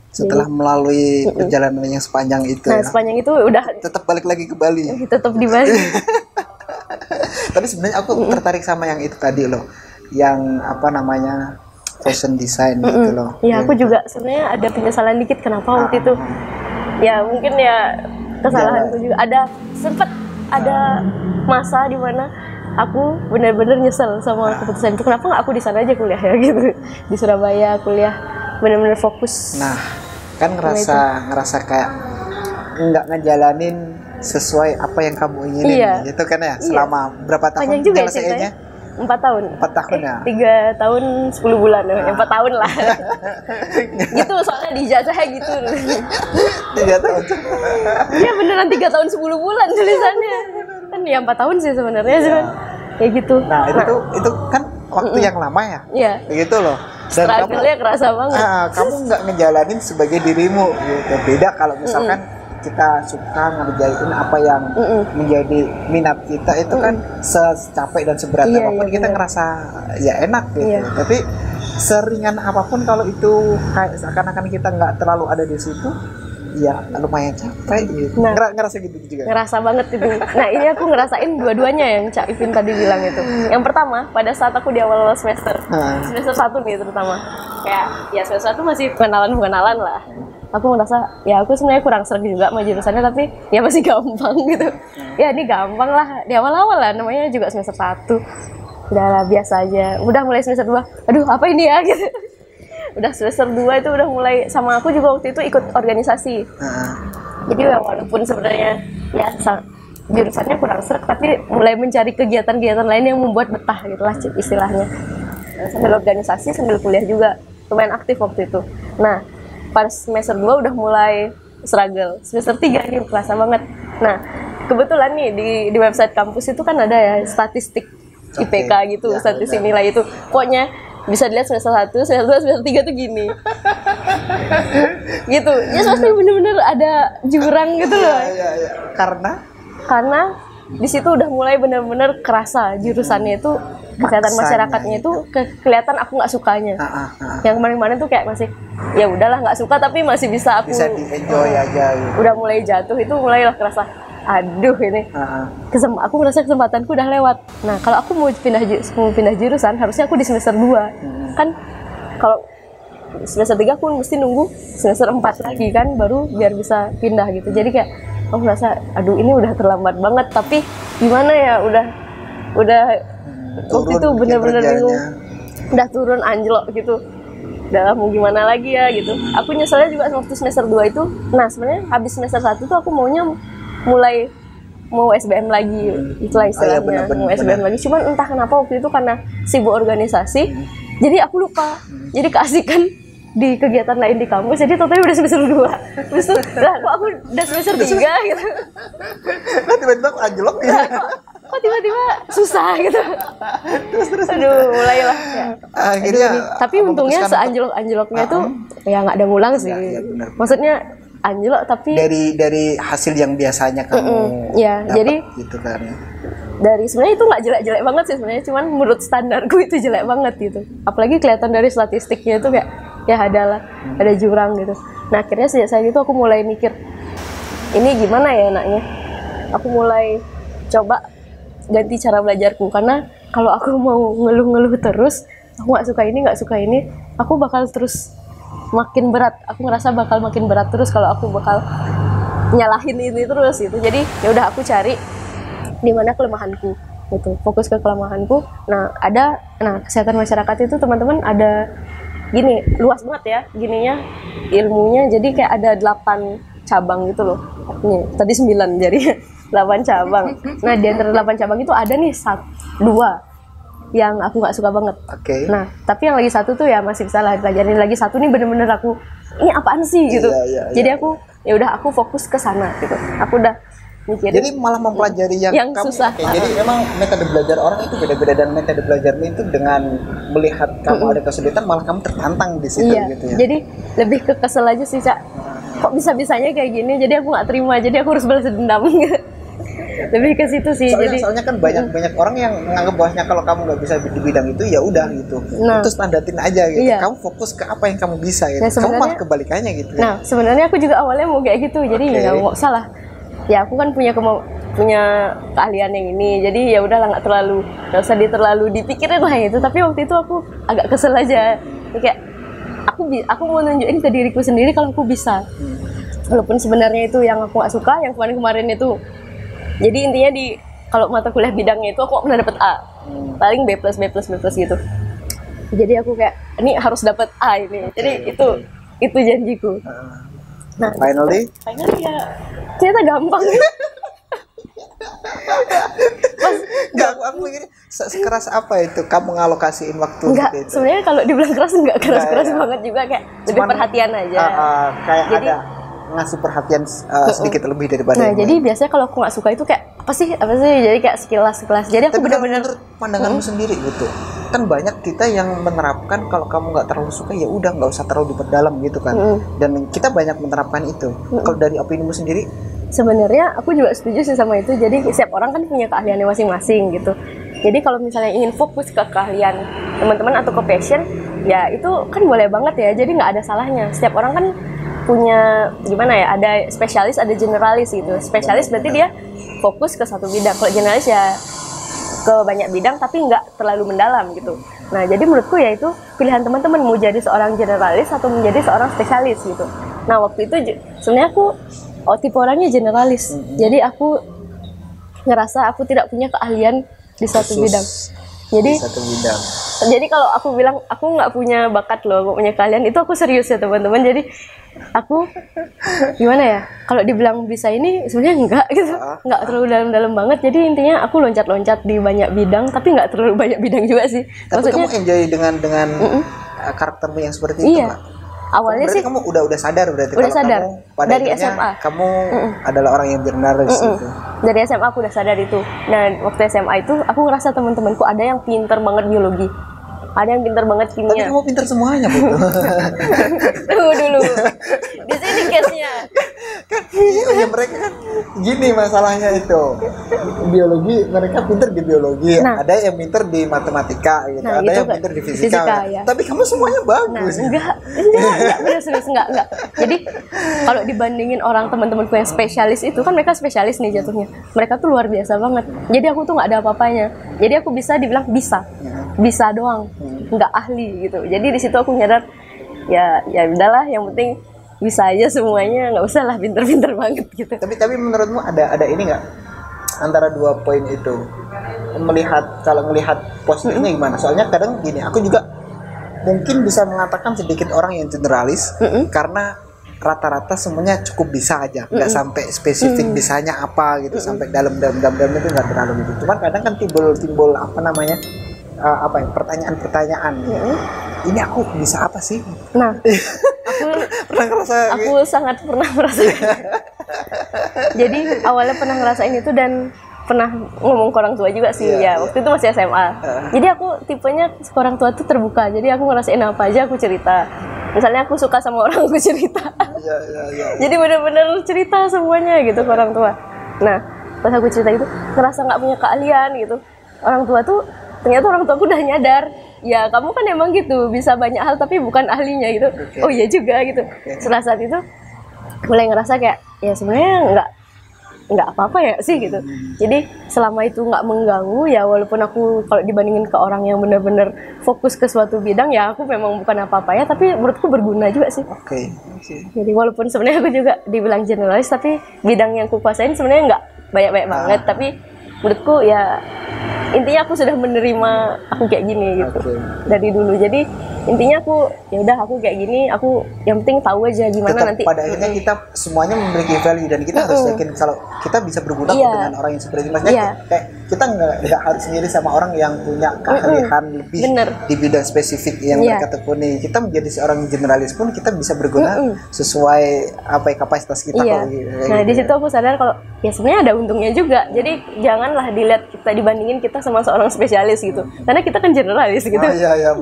Setelah melalui perjalanan yang sepanjang itu, nah sepanjang itu udah tetap balik lagi ke Bali. Tetap di Bali. Tapi sebenarnya aku tertarik sama yang itu tadi loh, yang apa namanya fashion design gitu loh. Ya aku juga sebenarnya ada penyesalan dikit kenapa waktu itu. Ya mungkin ya kesalahanku juga. Sempat ada masa di mana aku benar-benar nyesel sama keputusan itu. Kenapa nggak aku di sana aja kuliah ya gitu, di Surabaya kuliah benar-benar fokus. Nah kan ngerasa kayak nggak ngejalanin sesuai apa yang kamu inginin gitu kan ya, selama berapa tahun? Panjang juga nyelesainnya? 4 tahun. 4 tahun ya? 3 tahun 10 bulan, 4 tahun lah. Gitu soalnya di ijazahnya gitu. 3 tahun. Iya beneran 3 tahun 10 bulan tulisannya. Kan ya 4 tahun sih sebenarnya cuman kayak gitu. Nah, itu kan waktu yang lama ya? Iya. Begitu loh. Dan struggle-nya kerasa banget. Kamu nggak ngejalanin sebagai dirimu gitu. Beda kalau misalkan kita suka ngerjain apa yang menjadi minat kita, itu kan secapek dan seberat apapun kita ngerasa ya enak gitu. Tapi seringan apapun kalau itu kayak seakan-akan kita nggak terlalu ada di situ, ya lumayan capek gitu. Nah, ngerasa gitu juga. Ngerasa banget itu. Nah ini aku ngerasain dua-duanya yang Cak Ipin tadi bilang itu. Yang pertama pada saat aku di awal semester 1 nih terutama, kayak ya semester 1 masih pengenalan lah. Aku ngerasa ya aku sebenarnya kurang sreg juga sama jurusannya, tapi ya masih gampang gitu. Ya ini gampang lah di awal-awal lah, namanya juga semester 1. Udah biasa aja. Udah mulai semester 2, aduh apa ini ya gitu. Udah semester 2 itu udah mulai, sama aku juga waktu itu ikut organisasi. Jadi ya walaupun sebenarnya ya jurusannya kurang sreg, tapi mulai mencari kegiatan-kegiatan lain yang membuat betah gitu lah istilahnya. Sambil organisasi sambil kuliah juga lumayan aktif waktu itu. Nah pas semester 2 udah mulai struggle. Semester 3 ini kerasa banget. Nah kebetulan nih di website kampus itu kan ada ya statistik IPK gitu, statistik nilai itu. Pokoknya bisa dilihat semester 1, semester 2, semester 3 tuh gini. Gitu. Ya pasti bener-bener ada jurang gitu loh. Karena di situ udah mulai benar-benar kerasa jurusannya itu kesehatan masyarakatnya itu kelihatan aku nggak sukanya. Yang kemarin-kemarin tuh kayak masih ya udahlah nggak suka tapi masih bisa aku bisa di-enjoy aja gitu. Udah mulai jatuh itu mulailah kerasa aduh ini aku merasa kesempatanku udah lewat. Nah kalau aku mau pindah jurusan harusnya aku di semester 2 kan. Kalau semester 3 aku mesti nunggu semester 4 lagi kan baru biar bisa pindah gitu. Jadi kayak aku merasa aduh ini udah terlambat banget, tapi gimana ya udah waktu itu bener-bener bingung, udah turun anjlok gitu, udah mau gimana lagi ya gitu. Aku nyeselnya juga waktu semester 2 itu. Nah sebenarnya habis semester 1 tuh aku mau SBM lagi, itulah istilahnya, mau SBM lagi. Cuman entah kenapa waktu itu karena sibuk organisasi, jadi aku lupa, jadi keasikan di kegiatan lain di kampus, jadi totalnya udah semester 2. Terus tuh, lah kok aku udah semester 3 gitu. Nah tiba-tiba anjlok ya. Kok tiba-tiba susah gitu. Terus. Aduh, mulailah ya. Akhirnya, tapi untungnya seanjlok-anjloknya tuh ya nggak ada ngulang sih. Ya, maksudnya anjlok tapi dari hasil yang biasanya kamu ya, dapat jadi gitu kan. Dari sebenarnya itu nggak jelek-jelek banget sih sebenarnya, cuman menurut standarku itu jelek banget gitu. Apalagi kelihatan dari statistiknya itu kayak ya ada jurang gitu. Nah akhirnya sejak saat itu aku mulai mikir ini gimana ya enaknya. Aku mulai coba ganti cara belajarku, karena kalau aku mau ngeluh-ngeluh terus, aku nggak suka ini, aku bakal terus makin berat. Aku ngerasa bakal makin berat terus kalau aku bakal nyalahin ini terus gitu. Jadi ya udah aku cari di mana kelemahanku gitu, fokus ke kelemahanku. Nah kesehatan masyarakat itu teman-teman ada gini, luas banget ya gininya ilmunya, jadi kayak ada 8 cabang gitu loh. Nih, tadi 9 jadi 8 cabang. Nah di antara 8 cabang itu ada nih 2 yang aku nggak suka banget. Nah tapi yang lagi 1 tuh ya masih bisa lah dipelajarin. Lagi 1 nih bener-bener aku ini apaan sih gitu. Jadi aku ya udah aku fokus ke sana gitu. Aku udah mikirin. Jadi malah mempelajari yang kamu susah. Jadi memang metode belajar orang itu beda-beda, dan metode belajarmu itu dengan melihat kamu ada kesulitan malah kamu tertantang di situ gitu ya. Jadi lebih ke kesel aja sih, Cak. Kok bisa-bisanya kayak gini? Jadi aku nggak terima. Jadi aku harus balas dendam. Lebih ke situ sih. Soalnya kan banyak orang yang menganggap bahwasanya kalau kamu nggak bisa di bidang itu ya udah gitu. Itu standarin aja gitu. Kamu fokus ke apa yang kamu bisa gitu. Kamu malah kebalikannya gitu. Nah sebenarnya aku juga awalnya mau kayak gitu. Jadi nggak salah. Ya aku kan punya keahlian yang ini, jadi ya udahlah nggak usah terlalu dipikirin lah itu. Tapi waktu itu aku agak kesel aja, kayak aku mau nunjukin ke diriku sendiri kalau aku bisa, walaupun sebenarnya itu yang aku nggak suka, yang kemarin itu. Jadi intinya kalau mata kuliah bidangnya itu aku pernah dapet A, paling B+, gitu. Jadi aku kayak ini harus dapet A ini. Jadi itu janjiku. Nah, finally ya ternyata gampang. Aku mikir sekeras apa itu kamu ngalokasiin waktu? Enggak, sebenarnya kalau dibilang keras enggak keras banget juga, kayak lebih perhatian aja. Kayak jadi, ada ngasih perhatian sedikit lebih daripada. Nah, jadi biasanya kalau aku nggak suka itu kayak apa sih? Jadi kayak sekilas. Jadi aku benar-benar menurut pandanganmu sendiri gitu. Kan banyak kita yang menerapkan kalau kamu nggak terlalu suka ya udah nggak usah terlalu diperdalam gitu kan. Dan kita banyak menerapkan itu. Kalau dari opinimu sendiri? Sebenarnya aku juga setuju sih sama itu. Jadi setiap orang kan punya keahliannya masing-masing gitu. Jadi kalau misalnya ingin fokus ke keahlian teman-teman atau ke passion, ya itu kan boleh banget ya. Jadi nggak ada salahnya. Setiap orang kan punya gimana ya, ada spesialis, ada generalis gitu. Spesialis berarti dia fokus ke satu bidang. Kalau generalis ya ke banyak bidang tapi nggak terlalu mendalam gitu. Nah jadi menurutku ya itu pilihan teman-teman mau jadi seorang generalis atau menjadi seorang spesialis gitu. Nah waktu itu sebenarnya aku tipe orangnya generalis. Jadi aku ngerasa aku tidak punya keahlian di satu bidang. Jadi kalau aku bilang aku nggak punya bakat loh, nggak punya keahlian, itu aku serius ya teman-teman. Jadi aku gimana ya, kalau dibilang bisa ini sebenarnya enggak gitu, nggak terlalu dalam-dalam banget. Jadi intinya aku loncat-loncat di banyak bidang tapi nggak terlalu banyak bidang juga sih. Tapi maksudnya, kamu enjoy dengan karaktermu yang seperti itu nggak? Awalnya sih kamu udah sadar berarti udah sadar kamu pada dari SMA kamu adalah orang yang generalis gitu. Dari SMA aku udah sadar itu. Nah waktu SMA itu aku ngerasa teman-temanku ada yang pinter banget biologi, ada yang pinter banget kimia. Tapi kamu pinter semuanya betul. Tunggu dulu, di sini case-nya. Ya mereka kan gini masalahnya itu. biologi, mereka pinter di biologi, ada yang pinter di matematika gitu, ada yang pinter di fisika ya. Tapi kamu semuanya bagus. Enggak, bener serius enggak. Jadi kalau dibandingin orang teman-temanku yang spesialis itu kan mereka spesialis nih jatuhnya. Mereka tuh luar biasa banget. Jadi aku tuh nggak ada apa-apanya. Jadi aku bisa dibilang bisa doang, nggak ahli gitu. Jadi di situ aku nyadar ya udahlah, yang penting bisa aja semuanya, nggak usah lah pinter-pinter banget gitu. Tapi menurutmu ada ini nggak antara dua poin itu, kalau melihat positifnya gimana? Soalnya kadang gini, aku juga mungkin bisa mengatakan sedikit orang yang generalis karena rata-rata semuanya cukup bisa aja, nggak sampai spesifik bisanya apa gitu, sampai dalam itu nggak terlalu gitu. Cuman kadang kan timbul apa namanya pertanyaan-pertanyaan. Ini aku bisa apa sih? Nah, aku sangat pernah merasa. Jadi awalnya pernah ngerasain itu dan pernah ngomong ke orang tua juga sih, waktu itu masih SMA. Jadi aku tipenya ke orang tua tuh terbuka. Jadi aku ngerasain apa aja aku cerita. Misalnya aku suka sama orang, aku cerita. Jadi benar-benar cerita semuanya gitu ke orang tua. Nah, pas aku cerita itu ngerasa nggak punya keahlian gitu. Orang tua tuh ternyata orang tua aku udah nyadar, ya kamu kan emang gitu bisa banyak hal tapi bukan ahlinya gitu. Oh iya juga gitu. Setelah saat itu mulai ngerasa kayak ya sebenarnya nggak apa-apa ya sih gitu. Jadi selama itu nggak mengganggu, ya walaupun aku kalau dibandingin ke orang yang benar-benar fokus ke suatu bidang, ya aku memang bukan apa-apa ya, tapi menurutku berguna juga sih. Jadi walaupun sebenarnya aku juga dibilang generalis, tapi bidang yang aku kuasain sebenarnya nggak banyak-banyak banget, tapi menurutku ya intinya aku sudah menerima aku kayak gini gitu dari dulu. Jadi intinya aku ya udah aku kayak gini, aku yang penting tahu aja gimana. Tetap nanti pada akhirnya kita semuanya memiliki value dan kita harus yakin kalau kita bisa berguna dengan orang yang seperti itu. Maksudnya kayak kita nggak harus sendiri sama orang yang punya keahlian lebih di bidang spesifik yang mereka tekuni. Kita menjadi seorang generalis pun kita bisa berguna sesuai kapasitas kita. Nah di situ aku sadar kalau ya sebenarnya ada untungnya juga. Jadi janganlah dilihat kita dibandingin kita sama seorang spesialis gitu, karena kita kan generalis gitu.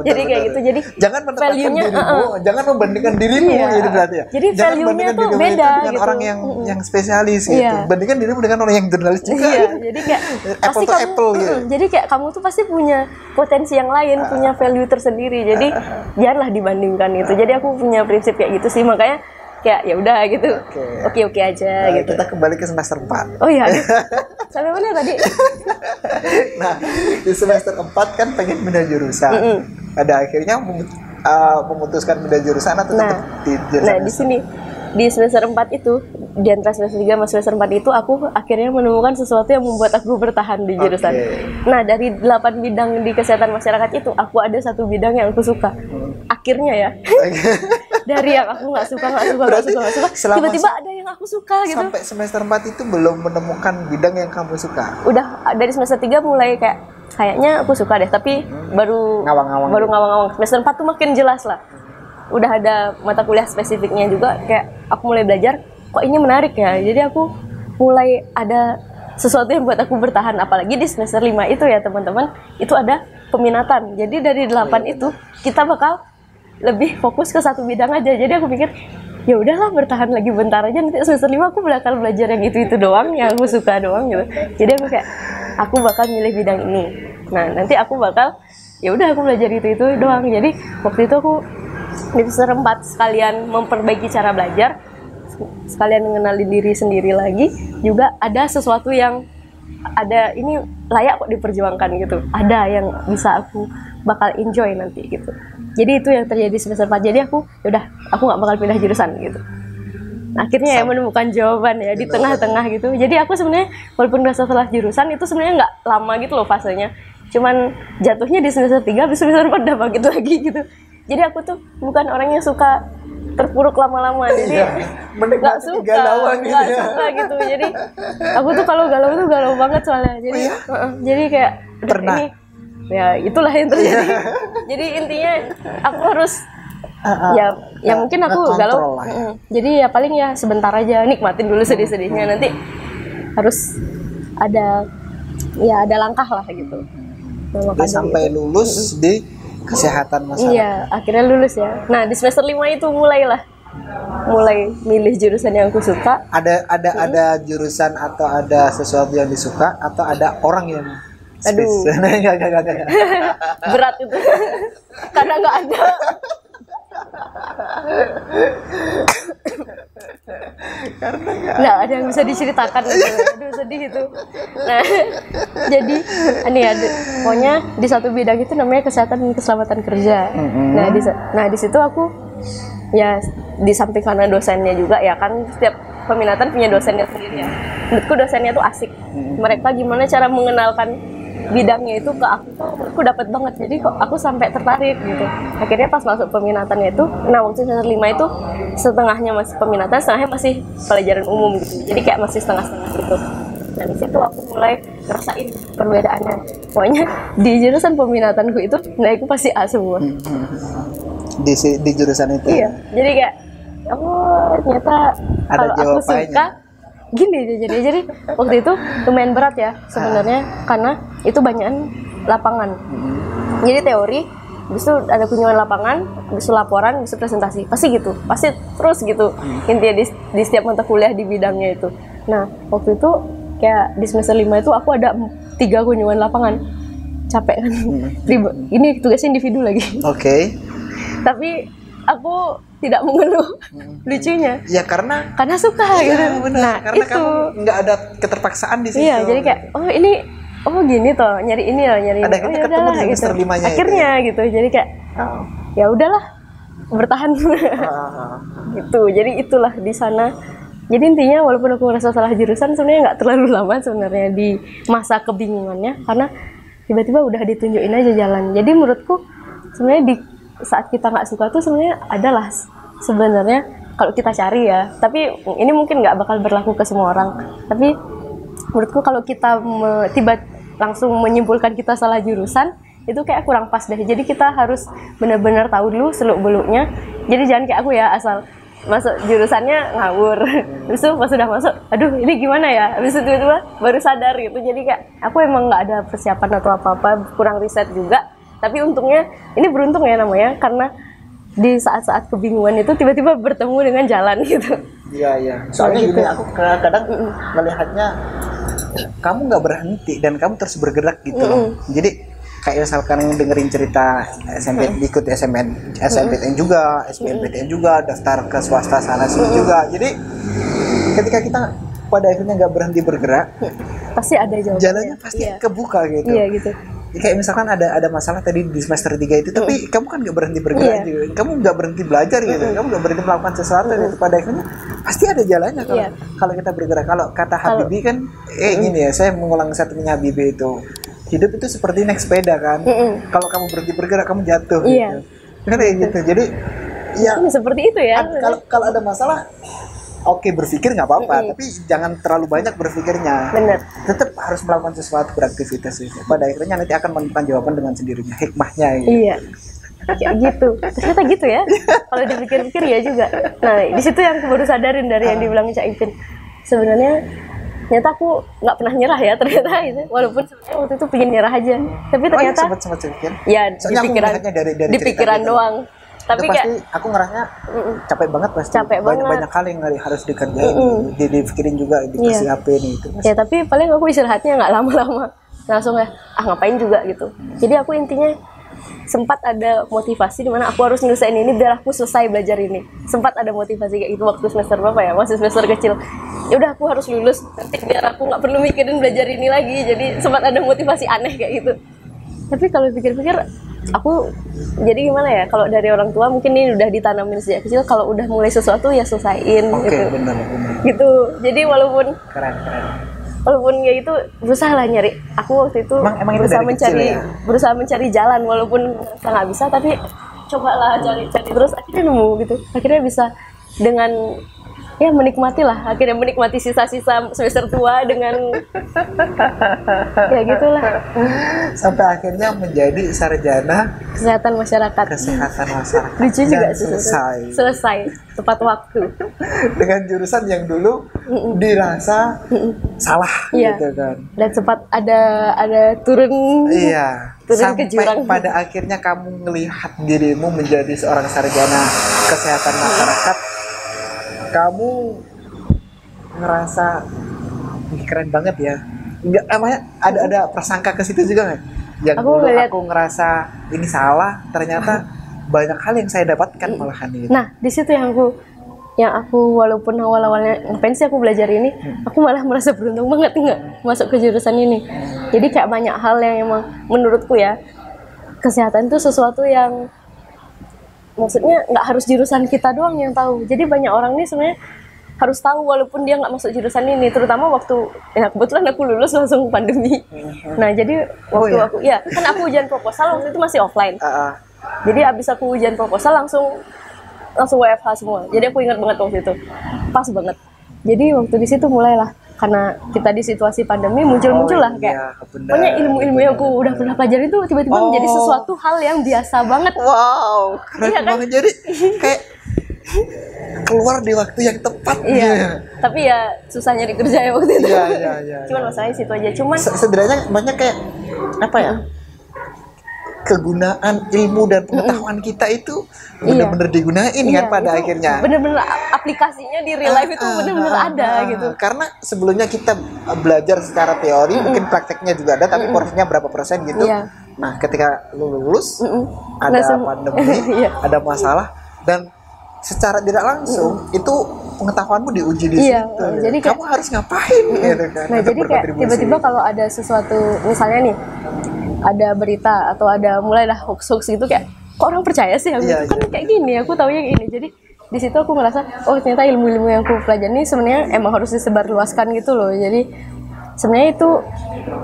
Jadi kayak gitu. Jadi jangan menempatkan dirimu, jangan membandingkan dirimu gitu berarti ya. Jadi value-nya tuh beda dengan orang yang spesialis gitu. Bandingkan dirimu dengan orang yang generalis juga. Jadi kayak apple to apple gitu. Jadi kayak kamu tuh pasti punya potensi yang lain, punya value tersendiri. Jadi janganlah dibandingkan itu. Jadi aku punya prinsip kayak gitu sih, makanya kayak ya udah gitu. Oke aja gitu. Kita kembali ke semester 4. Oh iya. Sampai mana tadi? Nah, di semester 4 kan pengen pindah jurusan. Pada akhirnya memutuskan pindah jurusan atau tetap di jurusan? Nah, di sini di semester 4 itu, di antara semester 3 sama semester 4 itu aku akhirnya menemukan sesuatu yang membuat aku bertahan di jurusan. Nah, dari 8 bidang di kesehatan masyarakat itu, aku ada satu bidang yang aku suka. Akhirnya ya. Dari yang aku nggak suka, tiba-tiba ada yang aku suka gitu. Sampai semester 4 itu belum menemukan bidang yang kamu suka? Udah dari semester 3 mulai kayaknya aku suka deh, tapi baru ngawang-ngawang. Semester 4 tuh makin jelas lah. Udah ada mata kuliah spesifiknya juga, kayak aku mulai belajar, kok ini menarik ya. Jadi aku mulai ada sesuatu yang buat aku bertahan. Apalagi di semester 5 itu ya teman-teman, itu ada peminatan. Jadi dari 8 itu kita bakal lebih fokus ke satu bidang aja. Jadi aku pikir ya udahlah bertahan lagi bentar aja, nanti semester 5 aku bakal belajar yang itu doang, yang aku suka doang gitu. Jadi aku bakal milih bidang ini. Nah, nanti aku bakal ya udah aku belajar itu doang. Jadi waktu itu aku di semester 4 sekalian memperbaiki cara belajar, sekalian mengenali diri sendiri lagi, juga ada sesuatu yang ada ini layak kok diperjuangkan gitu. Ada yang bisa aku bakal enjoy nanti gitu. Jadi itu yang terjadi semester 4. Jadi aku nggak bakal pindah jurusan gitu. Akhirnya menemukan jawaban ya di tengah-tengah gitu. Jadi aku sebenarnya walaupun udah setelah jurusan itu sebenarnya nggak lama gitu loh fasenya. Cuman jatuhnya di semester 3, habis semester 4 udah bangkit lagi gitu. Jadi aku tuh bukan orang yang suka terpuruk lama-lama, jadi nggak suka gitu. Jadi aku tuh kalau galau tuh galau banget soalnya. Jadi jadi kayak pernah ini ya itulah yang terjadi. Jadi intinya aku harus ya mungkin aku galau. Jadi ya paling ya sebentar aja, nikmatin dulu sedih-sedihnya. Nanti harus ada langkah lah gitu. Nah, sampai lulus di kesehatan masyarakat. Iya, akhirnya lulus ya. Nah, di semester 5 itu mulailah mulai milih jurusan yang aku suka. Ada jurusan atau ada sesuatu yang disuka atau ada orang yang Enggak. Berat itu. Karena nggak ada. Nggak ada yang bisa diceritakan gitu. Aduh sedih itu. Nah, jadi ini ada pokoknya di satu bidang itu namanya kesehatan dan keselamatan kerja. Nah di situ aku ya di samping karena dosennya juga ya kan, setiap peminatan punya dosennya sendiri ya. Menurutku dosennya tuh asik. Mereka gimana cara mengenalkan bidangnya itu ke aku dapat banget, jadi kok aku sampai tertarik gitu. Akhirnya pas masuk peminatannya itu, nah waktu semester 5 itu setengahnya masih peminatan, setengahnya masih pelajaran umum gitu, jadi kayak masih setengah-setengah gitu. Dan situ aku mulai ngerasain perbedaannya. Pokoknya di jurusan peminatanku itu nilaiku pasti A semua. Di jurusan itu. Iya, jadi kayak ternyata kalau aku suka gini jadi waktu itu lumayan berat ya sebenarnya, karena itu banyakan lapangan. Jadi teori, habis itu ada kunjungan lapangan, habis itu laporan, habis itu presentasi, pasti terus gitu intinya di setiap mata kuliah di bidangnya itu. Nah waktu itu kayak di semester 5 itu aku ada 3 kunjungan lapangan, capek kan. Ini tugasnya individu lagi. Oke. Tapi aku tidak mengeluh. Lucunya ya karena suka gitu. Bener. Nah karena itu kamu nggak ada keterpaksaan di situ. Iya, jadi kayak gini toh, nyari ini ada ketemu di semester 5-nya akhirnya gitu. Jadi kayak ya udahlah, bertahan. Gitu. Jadi itulah di sana. Jadi intinya walaupun aku merasa salah jurusan, sebenarnya nggak terlalu lama sebenarnya di masa kebingungannya, karena tiba-tiba udah ditunjukin aja jalan. Jadi menurutku sebenarnya di saat kita nggak suka tuh sebenarnya adalah sebenarnya kalau kita cari ya, tapi ini mungkin nggak bakal berlaku ke semua orang. Tapi menurutku kalau kita tiba langsung menyimpulkan kita salah jurusan, itu kayak kurang pas deh. Jadi kita harus benar-benar tahu dulu seluk-beluknya. Jadi jangan kayak aku ya, asal masuk jurusannya ngawur. Habis itu pas sudah masuk, aduh ini gimana ya? Habis itu tiba-tiba baru sadar gitu. Jadi kayak aku emang nggak ada persiapan atau apa-apa, kurang riset juga. Tapi untungnya, ini beruntung ya namanya, karena di saat-saat kebingungan itu tiba-tiba bertemu dengan jalan gitu. Iya. Soalnya gini, aku kadang melihatnya kamu nggak berhenti dan kamu terus bergerak gitu loh. Jadi kayak misalkan dengerin cerita SMP, ikut SMPTN juga, SBMPTN juga, daftar ke swasta sana sini juga. Jadi ketika kita pada akhirnya nggak berhenti bergerak, pasti ada jawabannya. Jalannya pasti kebuka gitu. Iya gitu. Kayak misalkan ada masalah tadi di semester 3 itu, tapi kamu kan nggak berhenti bergerak juga, kamu nggak berhenti belajar gitu, kamu nggak berhenti melakukan sesuatu gitu. Pada akhirnya pasti ada jalannya kalau kita bergerak. Kalau kata Habibie kan, gini ya, saya mengulang satunya Habibie itu, hidup itu seperti naik sepeda kan, kalau kamu berhenti bergerak kamu jatuh gitu. Kan kayak gitu. Jadi ya seperti itu ya. Kalau ada masalah, oke, berpikir nggak apa-apa, tapi jangan terlalu banyak berpikirnya. Bener. Tetap harus melakukan sesuatu, beraktivitas itu. Pada akhirnya nanti akan menemukan jawaban dengan sendirinya, hikmahnya gitu. Iya. Kayak gitu. Ternyata gitu ya. Kalau dipikir-pikir ya juga. Nah, di situ yang aku baru sadarin dari yang dibilang Cak Ipin. Sebenarnya ternyata aku nggak pernah nyerah ya ternyata itu. Walaupun sebenarnya waktu itu pengen nyerah aja. Tapi ternyata sempat mikir. Ya, dari di pikiran doang. Tapi pasti kayak, aku ngerasanya capek banget pasti. Banyak hal yang harus dikerjain, dipikirin juga, dikasih HP nih itu. Ya tapi paling aku istirahatnya nggak lama-lama, langsung ya ngapain juga gitu. Jadi aku intinya sempat ada motivasi di mana aku harus nyelesain ini biar aku selesai belajar ini. Sempat ada motivasi kayak gitu waktu semester berapa ya, masih semester kecil. Ya udah aku harus lulus nanti biar aku nggak perlu mikirin belajar ini lagi. Jadi sempat ada motivasi aneh kayak gitu. Tapi kalau pikir-pikir aku jadi gimana ya, kalau dari orang tua mungkin ini udah ditanamin sejak kecil, kalau udah mulai sesuatu ya selesaiin gitu. Benar. Gitu. Jadi walaupun keren. Walaupun ya itu berusaha lah nyari. Aku waktu itu emang berusaha mencari jalan walaupun nggak bisa, tapi cobalah cari terus akhirnya nemu gitu. Akhirnya bisa dengan ya menikmati sisa-sisa semester tua dengan ya gitulah, sampai akhirnya menjadi sarjana kesehatan masyarakat. Lucu juga selesai tepat waktu dengan jurusan yang dulu dirasa salah gitu kan, dan sempat ada turun sampai ke jurang. Pada akhirnya kamu melihat dirimu menjadi seorang sarjana kesehatan masyarakat kamu ngerasa "Ih, keren banget ya"? Enggak, emangnya ada prasangka ke situ juga nggak? Yang Aku dulu ngeliat- aku ngerasa ini salah, ternyata banyak hal yang saya dapatkan malahan gitu. Nah, di situ yang aku walaupun awal-awalnya ngapain sih aku belajar ini, aku malah merasa beruntung banget nggak masuk ke jurusan ini. Jadi kayak banyak hal yang emang menurutku ya, kesehatan itu sesuatu yang maksudnya nggak harus jurusan kita doang yang tahu. Jadi banyak orang nih sebenarnya harus tahu walaupun dia nggak masuk jurusan ini, terutama waktu ya kebetulan aku lulus langsung pandemi. Nah jadi waktu ya? aku ya kan aku ujian proposal waktu itu masih offline. Jadi abis aku ujian proposal langsung WFH semua. Jadi aku ingat banget waktu itu, pas banget. Jadi waktu di situ mulailah, karena kita di situasi pandemi muncul lah kayak pokoknya ilmu-ilmu yang aku udah pernah pelajari itu tiba-tiba menjadi sesuatu hal yang biasa banget. Wow, keren Iya kan? banget. Jadi kayak keluar di waktu yang tepat. Iya. Tapi ya susah nyari kerja ya waktu itu. Iya. Cuman masalahnya situ aja. Cuman Sebenarnya banyak kayak apa ya? Kegunaan ilmu dan pengetahuan kita itu benar-benar digunain kan pada akhirnya. Bener-bener aplikasinya di real life itu bener-bener ada gitu. Karena sebelumnya kita belajar secara teori, mungkin prakteknya juga ada, tapi porsinya berapa persen gitu. Iya. Nah, ketika lulus, ada pandemi, ada masalah, dan secara tidak langsung itu pengetahuanmu diuji di situ. Jadi kayak, kamu harus ngapain gitu kan. Nah, jadi kayak tiba-tiba kalau ada sesuatu, misalnya nih ada berita atau ada mulailah hoax gitu, kayak kok orang percaya sih aku kan kayak gini, aku tahu yang ini. Jadi di situ aku ngerasa oh ternyata ilmu-ilmu yang aku pelajari ini sebenarnya emang harus disebarluaskan gitu loh. Jadi sebenarnya itu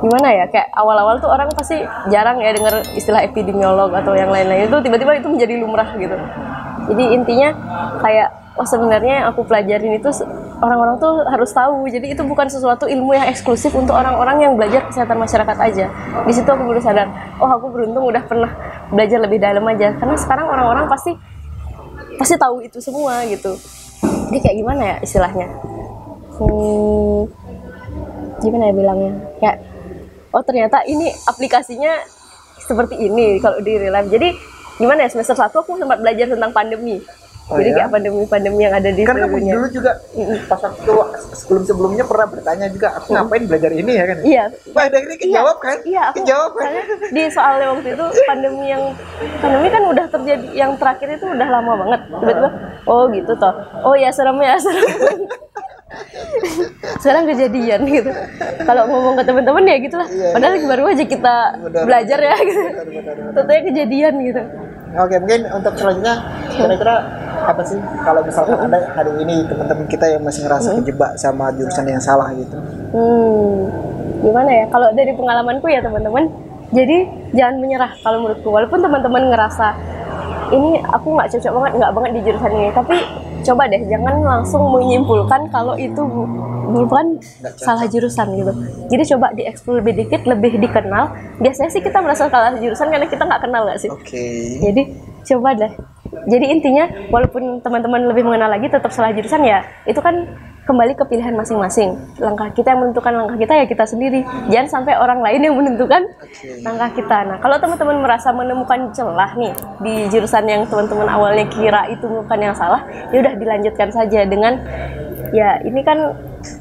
gimana ya, kayak awal-awal tuh orang pasti jarang ya dengar istilah epidemiolog atau yang lain-lain, itu tiba-tiba itu menjadi lumrah gitu. Jadi intinya kayak oh sebenarnya yang aku pelajarin itu orang-orang tuh harus tahu. Jadi itu bukan sesuatu ilmu yang eksklusif untuk orang-orang yang belajar kesehatan masyarakat aja. Di situ aku baru sadar, oh aku beruntung udah pernah belajar lebih dalam aja. Karena sekarang orang-orang pasti tahu itu semua gitu. Jadi kayak gimana ya istilahnya? Gimana ya bilangnya? Kayak oh ternyata ini aplikasinya seperti ini kalau di real life. Jadi gimana ya, semester 1 aku sempat belajar tentang pandemi. Jadi kayak pandemi-pandemi yang ada di karena seluruh dunia. Dulu juga pas waktu sebelum-sebelumnya pernah bertanya juga, aku ngapain belajar ini ya kan? Iya. Wah, akhirnya kejawab kan? Iya, aku kejawab kan? di soalnya waktu itu pandemi kan udah terjadi, yang terakhir itu udah lama banget. Tiba-tiba oh gitu toh. Oh ya serem. Sekarang kejadian gitu. Kalau ngomong ke teman-teman ya gitulah. Padahal baru aja kita belajar ya gitu. Tentunya kejadian gitu. Oke, mungkin untuk selanjutnya kira-kira apa sih kalau misalkan ada hari ini teman-teman kita yang masih ngerasa kejebak sama jurusan yang salah gitu? Gimana ya? Kalau dari pengalamanku ya teman-teman, jadi jangan menyerah kalau menurutku. Walaupun teman-teman ngerasa ini aku nggak cocok banget, nggak banget di jurusan ini, tapi coba deh jangan langsung menyimpulkan kalau itu bukan salah jurusan gitu. Jadi coba dieksplor lebih dikit, lebih dikenal. Biasanya sih kita merasa salah jurusan karena kita nggak kenal nggak sih? Jadi coba deh. Jadi intinya walaupun teman-teman lebih mengenal lagi, tetap salah jurusan ya itu kan kembali ke pilihan masing-masing. Langkah kita yang menentukan langkah kita ya kita sendiri. Jangan sampai orang lain yang menentukan langkah kita. Nah, kalau teman-teman merasa menemukan celah nih di jurusan yang teman-teman awalnya kira itu bukan yang salah, ya udah dilanjutkan saja dengan ya ini kan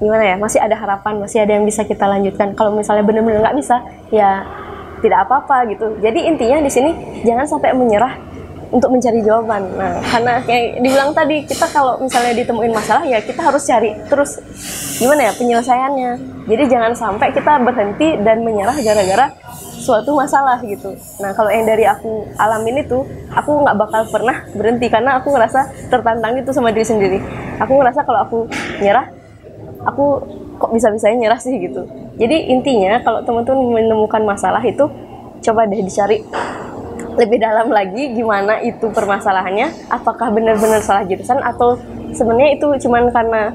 gimana ya, masih ada harapan, masih ada yang bisa kita lanjutkan. Kalau misalnya benar-benar nggak bisa, ya tidak apa-apa gitu. Jadi intinya di sini jangan sampai menyerah untuk mencari jawaban. Nah, karena kayak dibilang tadi, kita kalau misalnya ditemuin masalah ya kita harus cari terus gimana ya penyelesaiannya. Jadi jangan sampai kita berhenti dan menyerah gara-gara suatu masalah gitu. Nah, kalau yang dari aku alamin itu, aku nggak bakal pernah berhenti karena aku ngerasa tertantang itu sama diri sendiri. Aku ngerasa kalau aku nyerah, aku kok bisa-bisanya nyerah sih gitu. Jadi intinya kalau teman-teman menemukan masalah itu, coba deh dicari lebih dalam lagi gimana itu permasalahannya, apakah benar-benar salah jurusan atau sebenarnya itu cuman karena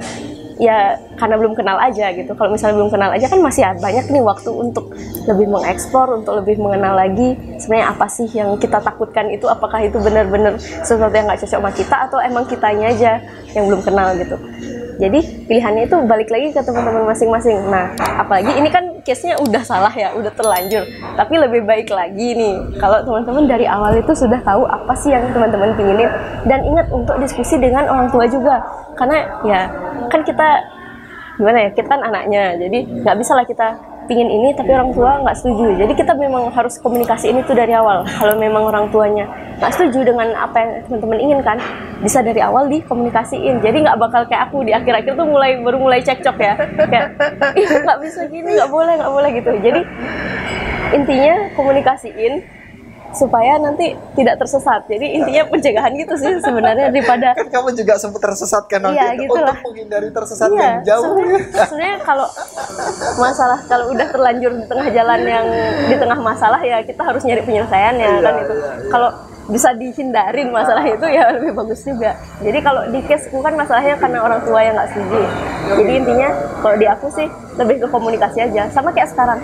belum kenal aja gitu. Kalau misalnya belum kenal aja kan masih banyak nih waktu untuk lebih mengeksplor, untuk lebih mengenal lagi sebenarnya apa sih yang kita takutkan itu, apakah itu benar-benar sesuatu yang nggak cocok sama kita atau emang kitanya aja yang belum kenal gitu. Jadi pilihannya itu balik lagi ke teman-teman masing-masing. Nah, apalagi ini kan case-nya udah salah ya, udah terlanjur. Tapi lebih baik lagi nih kalau teman-teman dari awal itu sudah tahu apa sih yang teman-teman pinginin, dan ingat untuk diskusi dengan orang tua juga. Karena ya kan kita gimana ya, kita kan anaknya, jadi nggak bisa lah kita pingin ini tapi orang tua nggak setuju. Jadi kita memang harus komunikasi ini tuh dari awal. Kalau memang orang tuanya nggak setuju dengan apa yang teman-teman inginkan, bisa dari awal dikomunikasiin. Jadi nggak bakal kayak aku di akhir-akhir tuh baru mulai cekcok ya, kayak ih nggak bisa gini, nggak boleh gitu. Jadi intinya komunikasiin supaya nanti tidak tersesat. Jadi intinya pencegahan gitu sih sebenarnya, daripada kan kamu juga sempat tersesat kan iya, waktu itu, gitu untuk menghindari tersesat iya, yang jauh. Sebenarnya kalau masalah, kalau udah terlanjur di tengah jalan yang di tengah masalah ya kita harus nyari penyelesaiannya kan itu. Kalau bisa dihindarin masalah itu ya lebih bagus juga. Jadi kalau di caseku kan masalahnya karena orang tua yang nggak setuju. Jadi intinya kalau di aku sih lebih ke komunikasi aja. Sama kayak sekarang,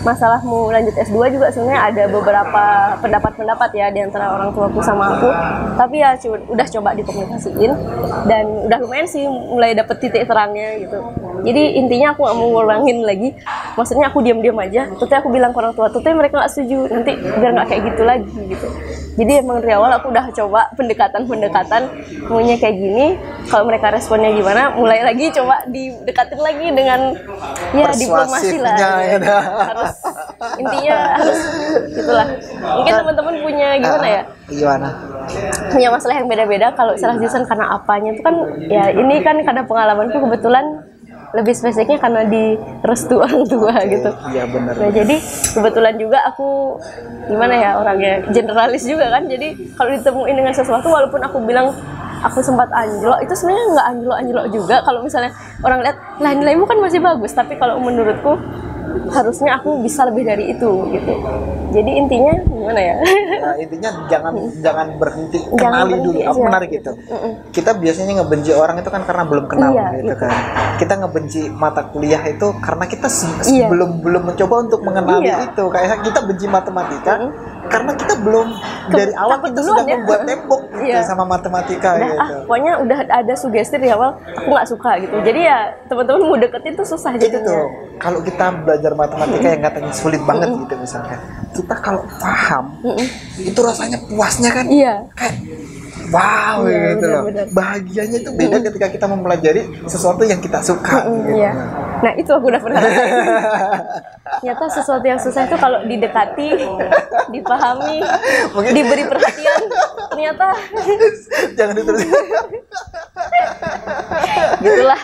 masalah mau lanjut S2 juga sebenarnya ada beberapa pendapat-pendapat ya di antara orang tuaku sama aku. Tapi ya udah coba dikomunikasiin dan udah lumayan sih mulai dapet titik terangnya gitu. Jadi intinya aku gak mau ngulangin lagi. Maksudnya aku diam-diam aja. Tutnya aku bilang ke orang tua, tutnya mereka gak setuju. Nanti biar gak kayak gitu lagi gitu. Jadi emang dari awal aku udah coba pendekatan maunya kayak gini. Kalau mereka responnya gimana, mulai lagi coba didekatin lagi dengan ya diplomasi lah. Harus intinya harus gitulah. Mungkin teman-teman punya gimana ya? Gimana? Punya masalah yang beda-beda. Kalau salah jurusan karena apanya itu kan ya ini kan karena pengalamanku kebetulan lebih spesifiknya karena di restu orang tua gitu. Iya benar. Nah jadi kebetulan juga aku gimana ya, orangnya generalis juga kan. Jadi kalau ditemuin dengan sesuatu, walaupun aku bilang aku sempat anjlok, itu sebenarnya nggak anjlok juga. Kalau misalnya orang lihat lah nilaimu kan masih bagus, tapi kalau menurutku harusnya aku bisa lebih dari itu gitu. Jadi intinya gimana ya? Nah, intinya jangan berhenti, kenali dulu. Aku menarik gitu. Kita biasanya ngebenci orang itu kan karena belum kenal gitu kan. Kita ngebenci mata kuliah itu karena kita belum mencoba untuk mengenali itu. Kayak kita benci matematika karena kita belum dari awal kita sudah membuat tembok gitu sama matematika gitu. Pokoknya udah ada sugesti dari awal aku nggak suka gitu. Jadi ya teman-teman mau deketin tuh susah gitu jadinya. Tuh. Kalau kita belajar matematika yang katanya sulit banget gitu misalkan, kita kalau paham itu rasanya puasnya kan kayak wow gitu loh. Bahagianya itu beda ketika kita mempelajari sesuatu yang kita suka gitu. Nah itu aku udah pernah ternyata sesuatu yang susah itu kalau didekati, dipahami, diberi perhatian, ternyata jangan diterusin. Gitulah.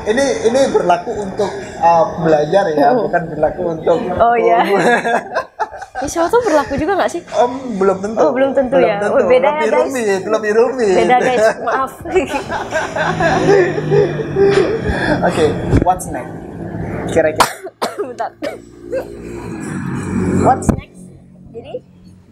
Ini berlaku untuk belajar ya, bukan berlaku untuk Siapa tuh berlaku juga nggak sih? Belum tentu. Oh belum tentu ya. Tentu. Oh, beda ya guys. Lebih rumit. Beda guys, maaf. Oke, what's next? Kira-kira. Bentar. What's next? Jadi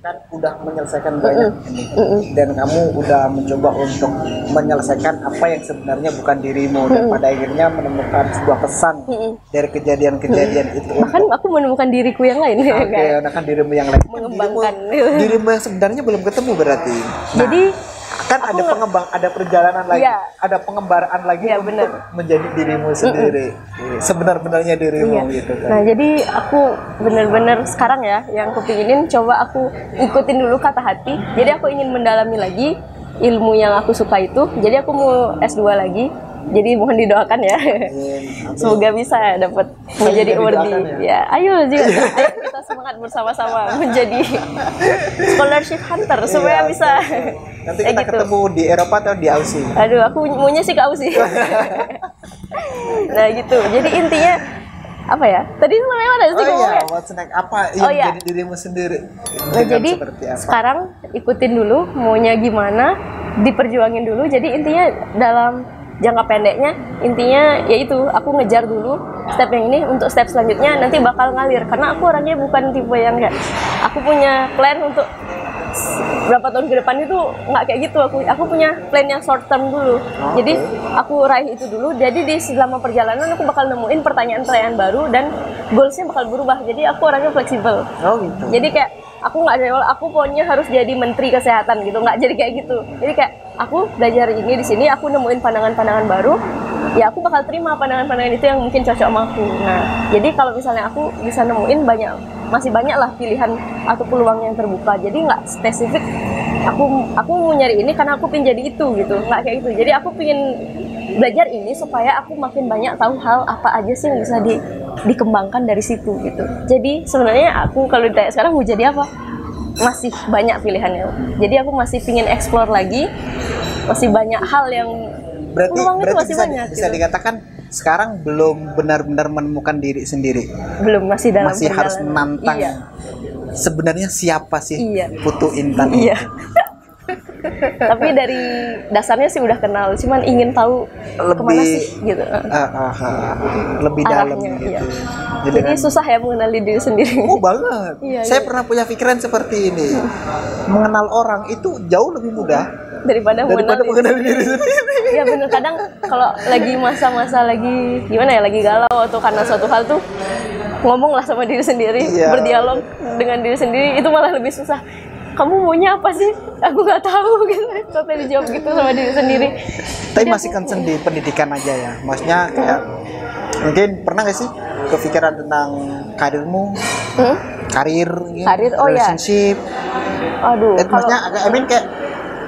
kan udah menyelesaikan banyak ini dan kamu udah mencoba untuk menyelesaikan apa yang sebenarnya bukan dirimu dan pada akhirnya menemukan sebuah pesan dari kejadian-kejadian itu. Bahkan aku menemukan diriku yang lain. Menemukan dirimu yang lain. Mengembangkan. Dirimu yang sebenarnya belum ketemu berarti. Jadi kan ada perjalanan lagi, ada pengembaraan lagi untuk menjadi dirimu sendiri, sebenar-benarnya dirimu gitu kan. Nah jadi aku benar-benar sekarang ya yang kepinginin coba aku ikutin dulu kata hati. Jadi aku ingin mendalami lagi ilmu yang aku suka itu. Jadi aku mau S2 lagi. Jadi mohon didoakan ya. Semoga bisa dapat menjadi awardee. Ya, ayo juga. Ayo kita semangat bersama-sama menjadi scholarship hunter supaya bisa. Nanti kita ketemu di Eropa atau di Aussie? Aduh, aku maunya sih ke Aussie. Nah gitu. Jadi intinya apa ya? Tadi namanya mana sih ngomongnya? What's next? Apa yang jadi dirimu sendiri? Nah, jadi sekarang ikutin dulu maunya gimana, diperjuangin dulu. Jadi intinya dalam jangka pendeknya intinya yaitu aku ngejar dulu step yang ini, untuk step selanjutnya nanti bakal ngalir karena aku orangnya bukan tipe yang kayak aku punya plan untuk berapa tahun ke depan itu nggak kayak gitu. Aku punya plan yang short term dulu. Jadi aku raih itu dulu. Jadi di selama perjalanan aku bakal nemuin pertanyaan-pertanyaan baru dan goalsnya bakal berubah. Jadi aku orangnya fleksibel. Gitu. Jadi kayak aku nggak dari awal aku pokoknya harus jadi menteri kesehatan gitu, nggak jadi kayak gitu. Jadi kayak aku belajar ini di sini, aku nemuin pandangan-pandangan baru, ya aku bakal terima pandangan-pandangan itu yang mungkin cocok sama aku. Nah, jadi kalau misalnya aku bisa nemuin masih banyak lah pilihan atau peluang yang terbuka. Jadi nggak spesifik aku mau nyari ini karena aku pengen jadi itu gitu, nggak kayak gitu. Jadi aku pengen belajar ini supaya aku makin banyak tahu hal apa aja sih yang bisa dikembangkan dari situ gitu. Jadi sebenarnya aku kalau ditanya sekarang mau jadi apa, masih banyak pilihannya. Jadi aku masih pingin explore lagi, masih banyak hal yang peluang itu masih banyak. Bisa gitu. Dikatakan sekarang belum benar-benar menemukan diri sendiri. Belum, masih dalam masih harus menantang. Iya. Sebenarnya siapa sih Putu Intan itu? Iya. Tapi dari dasarnya sih udah kenal, cuman ingin tahu kemana sih gitu. Lebih dalam gitu. Iya. Jadi susah ya mengenali diri sendiri. Oh banget. Saya pernah punya pikiran seperti ini. Mengenal orang itu jauh lebih mudah daripada mengenal diri sendiri. Iya bener, kadang kalau lagi masa-masa lagi gimana ya, lagi galau atau karena suatu hal tuh ngomonglah sama diri sendiri, berdialog dengan diri sendiri itu malah lebih susah. Kamu maunya apa sih? Aku nggak tahu gitu. Sampai dijawab gitu sama diri sendiri. Tapi masih concern di pendidikan aja ya. Maksudnya kayak mungkin pernah nggak sih kepikiran tentang karirmu, karir, relationship? Aduh. Maksudnya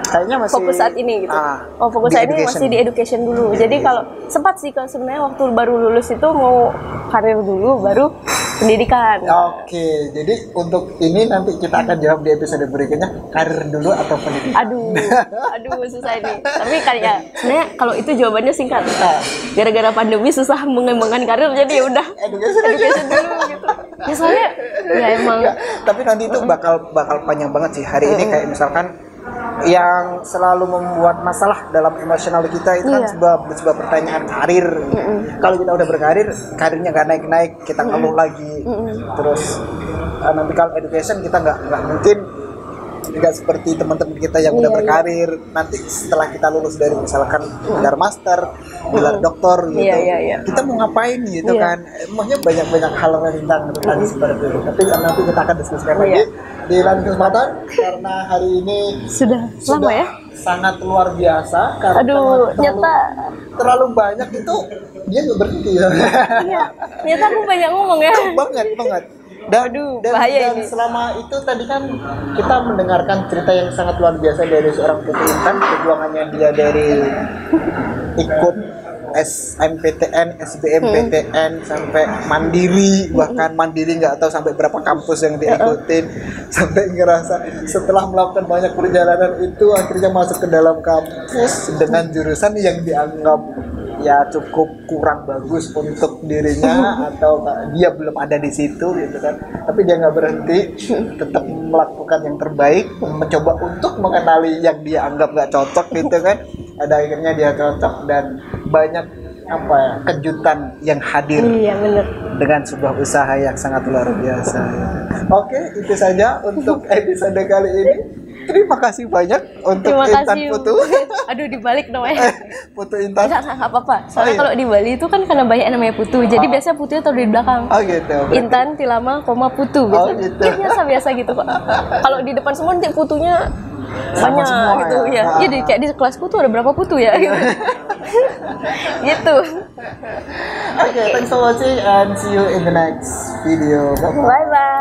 kayaknya masih fokus saat ini gitu. Fokus saat ini masih di education dulu. Jadi kalau sempat sih, kalau sebenarnya waktu baru lulus itu mau karir dulu, baru pendidikan. Oke, jadi untuk ini nanti kita akan jawab di episode berikutnya, karir dulu atau pendidikan. Aduh susah ini. Tapi kayak sebenarnya kalau itu jawabannya singkat. Gara-gara pandemi susah mengembangkan karir, jadi ya udah education dulu gitu. Ya soalnya ya emang. Tapi nanti itu bakal panjang banget sih. Hari ini kayak misalkan yang selalu membuat masalah dalam emosional kita itu kan sebuah pertanyaan karir. Kalau kita udah berkarir, karirnya nggak naik-naik, kita ngeluh lagi. Terus nanti kalau education kita nggak mungkin nggak seperti teman-teman kita yang udah berkarir. Nanti setelah kita lulus dari misalkan gelar master, gelar doktor gitu, kita mau ngapain gitu kan? Maksudnya banyak hal tentang seperti itu. Tapi nanti kita akan diskusikan lagi di lain kesempatan, karena hari ini sudah lama ya, sangat luar biasa karena terlalu banyak itu dia nggak berhenti ya. Iya, ternyata aku banyak ngomong ya. banget dan bahaya ini. Selama itu tadi kan kita mendengarkan cerita yang sangat luar biasa dari seorang Putu Intan, perjuangannya dia dari ikut SNMPTN, SBMPTN sampai mandiri, bahkan mandiri nggak tahu sampai berapa kampus yang diikutin, sampai ngerasa setelah melakukan banyak perjalanan itu akhirnya masuk ke dalam kampus dengan jurusan yang dianggap ya cukup kurang bagus untuk dirinya atau dia belum ada di situ gitu kan. Tapi dia nggak berhenti, tetap melakukan yang terbaik, mencoba untuk mengenali yang dia anggap nggak cocok gitu kan. Ada akhirnya dia cocok dan banyak kejutan yang hadir dengan sebuah usaha yang sangat luar biasa. Oke, itu saja untuk episode kali ini. Terima kasih banyak untuk Intan Putu. Aduh, dibalik namanya. Putu Intan. Nggak apa-apa. Soalnya kalau di Bali itu kan karena banyak namanya Putu. Jadi biasanya Putunya taruh di belakang. Oh gitu. Intan, Tilama, Putu. Gitu. Biasa gitu kok. Kalau di depan semua nanti Putunya banyak semua, gitu ya. Iya, kayak di kelasku tuh ada berapa Putu ya gitu. Gitu. Okay, thanks for watching and see you in the next video. Bye bye.